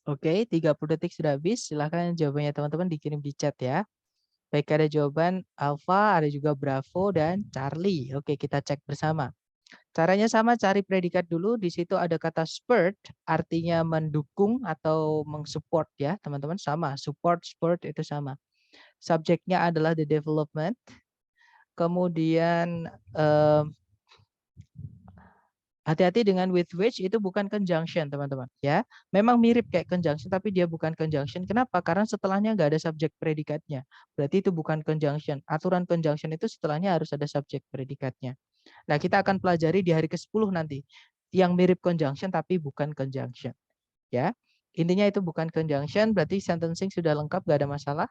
Oke, 30 detik sudah habis. Silahkan jawabannya teman-teman dikirim di chat ya. Baik, ada jawaban Alpha, ada juga Bravo, dan Charlie. Oke, kita cek bersama. Caranya sama, cari predikat dulu. Di situ ada kata spurt, artinya mendukung atau mensupport ya, teman-teman. Sama, support, spurt itu sama. Subjeknya adalah the development. Kemudian hati-hati dengan with which, itu bukan conjunction teman-teman ya. Memang mirip kayak conjunction tapi dia bukan conjunction. Kenapa? Karena setelahnya nggak ada subjek predikatnya. Berarti itu bukan conjunction. Aturan conjunction itu setelahnya harus ada subjek predikatnya. Nah, kita akan pelajari di hari ke-10 nanti yang mirip conjunction tapi bukan conjunction ya. Intinya itu bukan conjunction, berarti sentencing sudah lengkap, nggak ada masalah.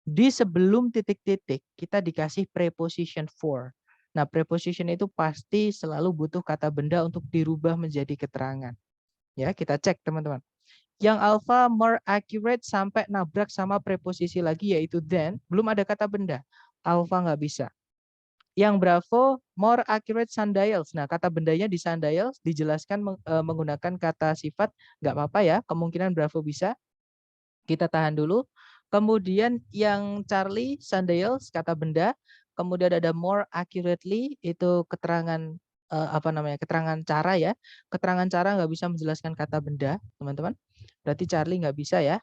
Di sebelum titik-titik kita dikasih preposition for. Nah, preposition itu pasti selalu butuh kata benda untuk dirubah menjadi keterangan. Ya, kita cek teman-teman. Yang alpha more accurate sampai nabrak sama preposisi lagi yaitu than, belum ada kata benda. Alpha nggak bisa. Yang bravo more accurate sundials. Nah, kata bendanya di sundials dijelaskan menggunakan kata sifat, nggak apa-apa ya. Kemungkinan bravo bisa. Kita tahan dulu. Kemudian yang Charlie sundials kata benda. Kemudian ada more accurately itu keterangan keterangan cara ya. Keterangan cara nggak bisa menjelaskan kata benda, teman-teman. Berarti Charlie nggak bisa ya.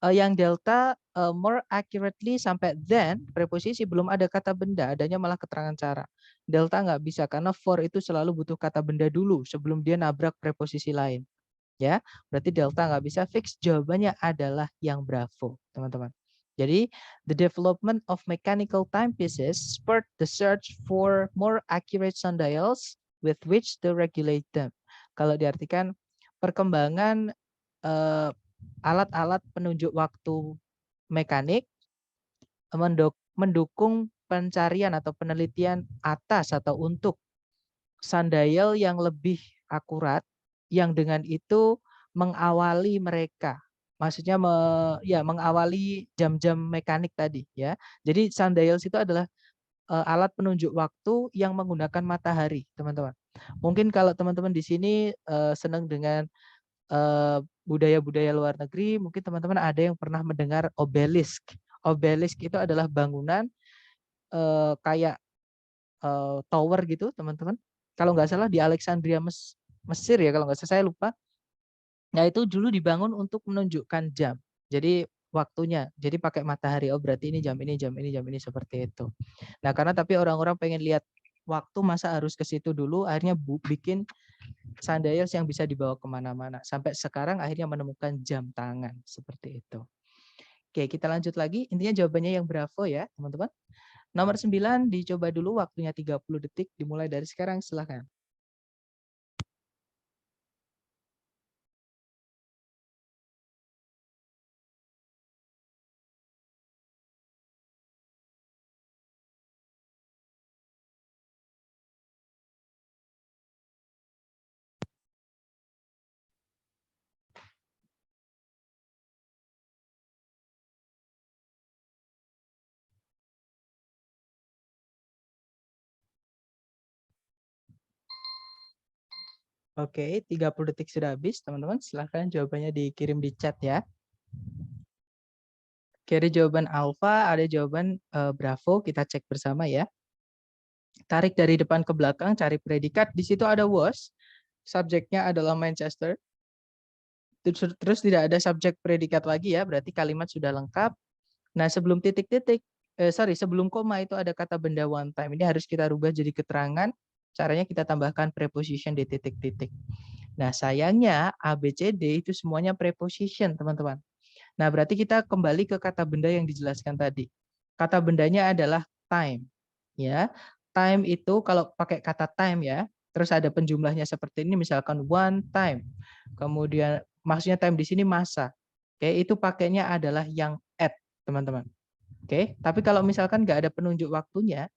Yang delta more accurately sampai then preposisi belum ada kata benda, adanya malah keterangan cara. Delta nggak bisa karena for itu selalu butuh kata benda dulu sebelum dia nabrak preposisi lain. Ya, berarti delta nggak bisa. Fix, jawabannya adalah yang bravo, teman-teman. Jadi, the development of mechanical timepieces spurred the search for more accurate sundials with which to regulate them. Kalau diartikan, perkembangan alat-alat penunjuk waktu mekanik mendukung pencarian atau penelitian atas atau untuk sundial yang lebih akurat, yang dengan itu mengawali mereka. Maksudnya mengawali jam-jam mekanik tadi ya. Jadi sundials itu adalah alat penunjuk waktu yang menggunakan matahari, teman-teman. Mungkin kalau teman-teman di sini senang dengan budaya-budaya luar negeri, mungkin teman-teman ada yang pernah mendengar obelisk. Obelisk itu adalah bangunan kayak tower gitu, teman-teman. Kalau nggak salah di Alexandria Mesir ya, kalau nggak salah, saya lupa. Nah, itu dulu dibangun untuk menunjukkan jam. Jadi waktunya, jadi pakai matahari. Oh, berarti ini jam ini, jam ini, jam ini, seperti itu. Nah, karena tapi orang-orang pengen lihat waktu, masa harus ke situ dulu, akhirnya bikin sundials yang bisa dibawa kemana-mana. Sampai sekarang akhirnya menemukan jam tangan, seperti itu. Oke, kita lanjut lagi. Intinya jawabannya yang bravo ya, teman-teman. Nomor 9 dicoba dulu, waktunya 30 detik, dimulai dari sekarang, silakan. Oke, 30 detik sudah habis, teman-teman. Silahkan jawabannya dikirim di chat ya. Oke, ada jawaban alfa, ada jawaban bravo. Kita cek bersama ya. Tarik dari depan ke belakang, cari predikat. Di situ ada was. Subjeknya adalah Manchester. Terus tidak ada subjek predikat lagi ya, berarti kalimat sudah lengkap. Nah, sebelum sebelum koma itu ada kata benda one time. Ini harus kita rubah jadi keterangan. Caranya kita tambahkan preposition di titik-titik. Nah, sayangnya A, B, C, D itu semuanya preposition, teman-teman. Nah, berarti kita kembali ke kata benda yang dijelaskan tadi. Kata bendanya adalah time. Ya, time itu kalau pakai kata time ya, terus ada penjumlahnya seperti ini, misalkan one time. Kemudian maksudnya time di sini masa. Oke, itu pakainya adalah yang at, teman-teman. Oke, tapi kalau misalkan nggak ada penunjuk waktunya,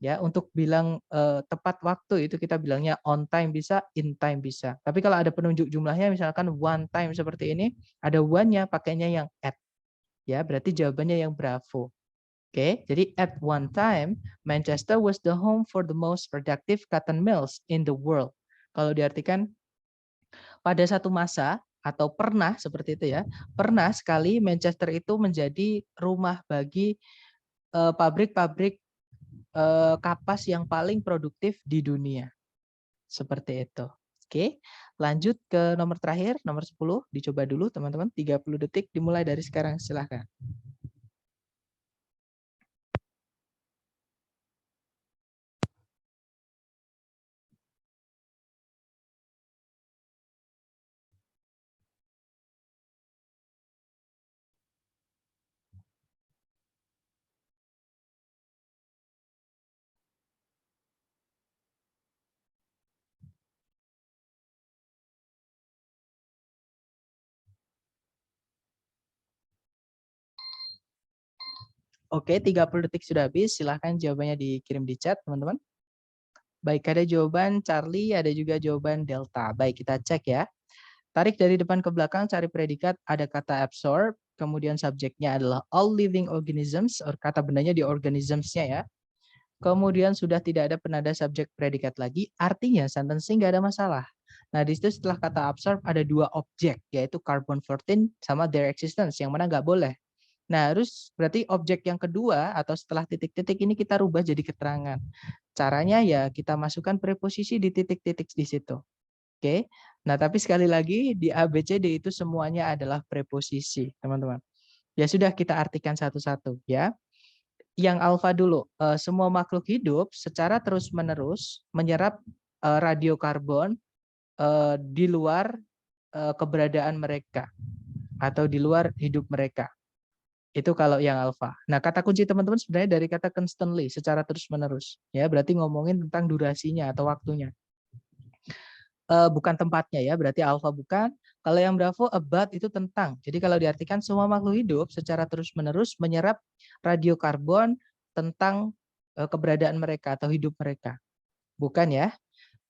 ya untuk bilang tepat waktu itu kita bilangnya on time bisa, in time bisa. Tapi kalau ada penunjuk jumlahnya, misalkan one time seperti ini, ada one-nya pakainya yang at. Ya, berarti jawabannya yang bravo. Oke, jadi at one time, Manchester was the home for the most productive cotton mills in the world. Kalau diartikan pada satu masa atau pernah seperti itu ya, pernah sekali Manchester itu menjadi rumah bagi pabrik-pabrik kapas yang paling produktif di dunia. Seperti itu. Oke, lanjut ke nomor terakhir, nomor 10. Dicoba dulu teman-teman, 30 detik dimulai dari sekarang, silahkan. Oke, 30 detik sudah habis. Silahkan jawabannya dikirim di chat, teman-teman. Baik, ada jawaban Charlie, ada juga jawaban Delta. Baik, kita cek ya. Tarik dari depan ke belakang, cari predikat, ada kata absorb, kemudian subjeknya adalah all living organisms, kata bendanya di organisms-nya ya. Kemudian sudah tidak ada penanda subjek predikat lagi, artinya sentencing nggak ada masalah. Nah, di situ setelah kata absorb ada dua objek, yaitu carbon 14 sama their existence, yang mana nggak boleh. Nah, harus berarti objek yang kedua atau setelah titik-titik ini kita rubah jadi keterangan. Caranya ya kita masukkan preposisi di titik-titik di situ. Oke. Nah, tapi sekali lagi di A, B, C, D itu semuanya adalah preposisi, teman-teman. Ya sudah kita artikan satu-satu ya. Yang alfa dulu, semua makhluk hidup secara terus-menerus menyerap radiokarbon di luar keberadaan mereka atau di luar hidup mereka. Itu kalau yang alfa. Nah, kata kunci teman-teman sebenarnya dari kata constantly, secara terus-menerus. Ya, berarti ngomongin tentang durasinya atau waktunya. Bukan tempatnya ya, berarti alfa bukan. Kalau yang bravo, about itu tentang. Jadi kalau diartikan semua makhluk hidup secara terus-menerus menyerap radiokarbon tentang keberadaan mereka atau hidup mereka. Bukan ya.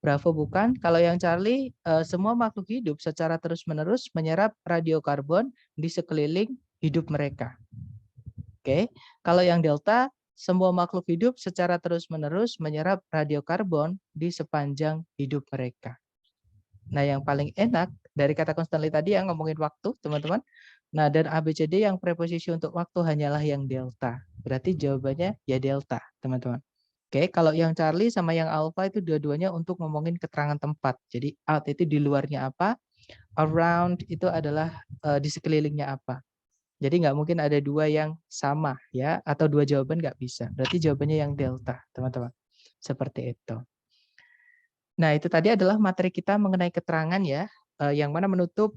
Bravo bukan. Kalau yang Charlie, semua makhluk hidup secara terus-menerus menyerap radiokarbon di sekeliling hidup mereka. Oke, kalau yang delta, semua makhluk hidup secara terus-menerus menyerap radiokarbon di sepanjang hidup mereka. Nah, yang paling enak dari kata constantly tadi yang ngomongin waktu, teman-teman. Nah, dan ABCD yang preposisi untuk waktu hanyalah yang delta. Berarti jawabannya ya delta, teman-teman. Oke, kalau yang Charlie sama yang alpha itu dua-duanya untuk ngomongin keterangan tempat. Jadi out itu di luarnya apa, around itu adalah di sekelilingnya apa. Jadi nggak mungkin ada dua yang sama ya, atau dua jawaban nggak bisa. Berarti jawabannya yang delta, teman-teman. Seperti itu. Nah, itu tadi adalah materi kita mengenai keterangan ya, yang mana menutup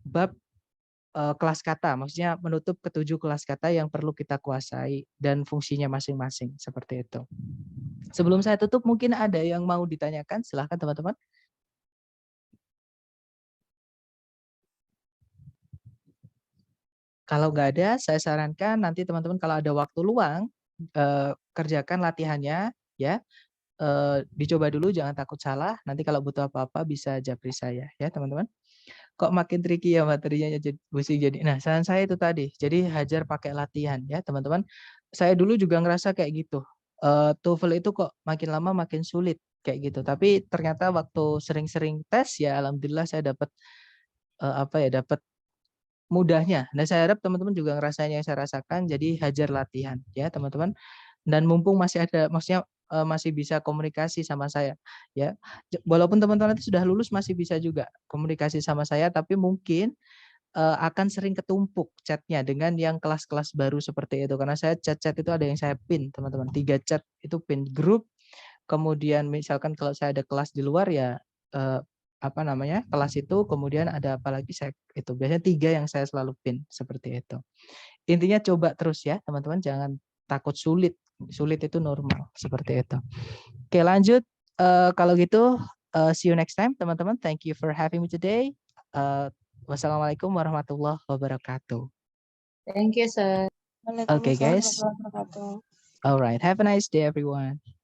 bab kelas kata, maksudnya menutup ketujuh kelas kata yang perlu kita kuasai dan fungsinya masing-masing, seperti itu. Sebelum saya tutup, mungkin ada yang mau ditanyakan, silahkan teman-teman. Kalau nggak ada, saya sarankan nanti teman-teman kalau ada waktu luang, kerjakan latihannya, ya. Dicoba dulu, jangan takut salah. Nanti kalau butuh apa-apa bisa japri saya, ya teman-teman. Kok makin tricky ya materinya jadi pusing jadi. Nah, saran saya itu tadi. Jadi hajar pakai latihan, ya teman-teman. Saya dulu juga ngerasa kayak gitu. TOEFL itu kok makin lama makin sulit kayak gitu. Tapi ternyata waktu sering-sering tes ya, alhamdulillah saya dapat dapat mudahnya. Nah, saya harap teman-teman juga ngerasain yang saya rasakan, jadi hajar latihan ya, teman-teman. Dan mumpung masih ada, maksudnya masih bisa komunikasi sama saya ya. Walaupun teman-teman itu sudah lulus masih bisa juga komunikasi sama saya, tapi mungkin akan sering ketumpuk chatnya dengan yang kelas-kelas baru seperti itu, karena saya chat-chat itu ada yang saya pin, teman-teman. 3 chat itu pin grup. Kemudian misalkan kalau saya ada kelas di luar ya kelas itu, kemudian ada apa lagi, saya itu biasanya 3 yang saya selalu pin seperti itu. Intinya coba terus ya teman-teman, jangan takut sulit itu normal seperti itu. Oke, lanjut. Kalau gitu see you next time teman-teman. Thank you for having me today. Wassalamualaikum warahmatullahi wabarakatuh. Thank you, sir. Okay guys, Waalaikumsalam warahmatullahi wabarakatuh. all right, have a nice day everyone.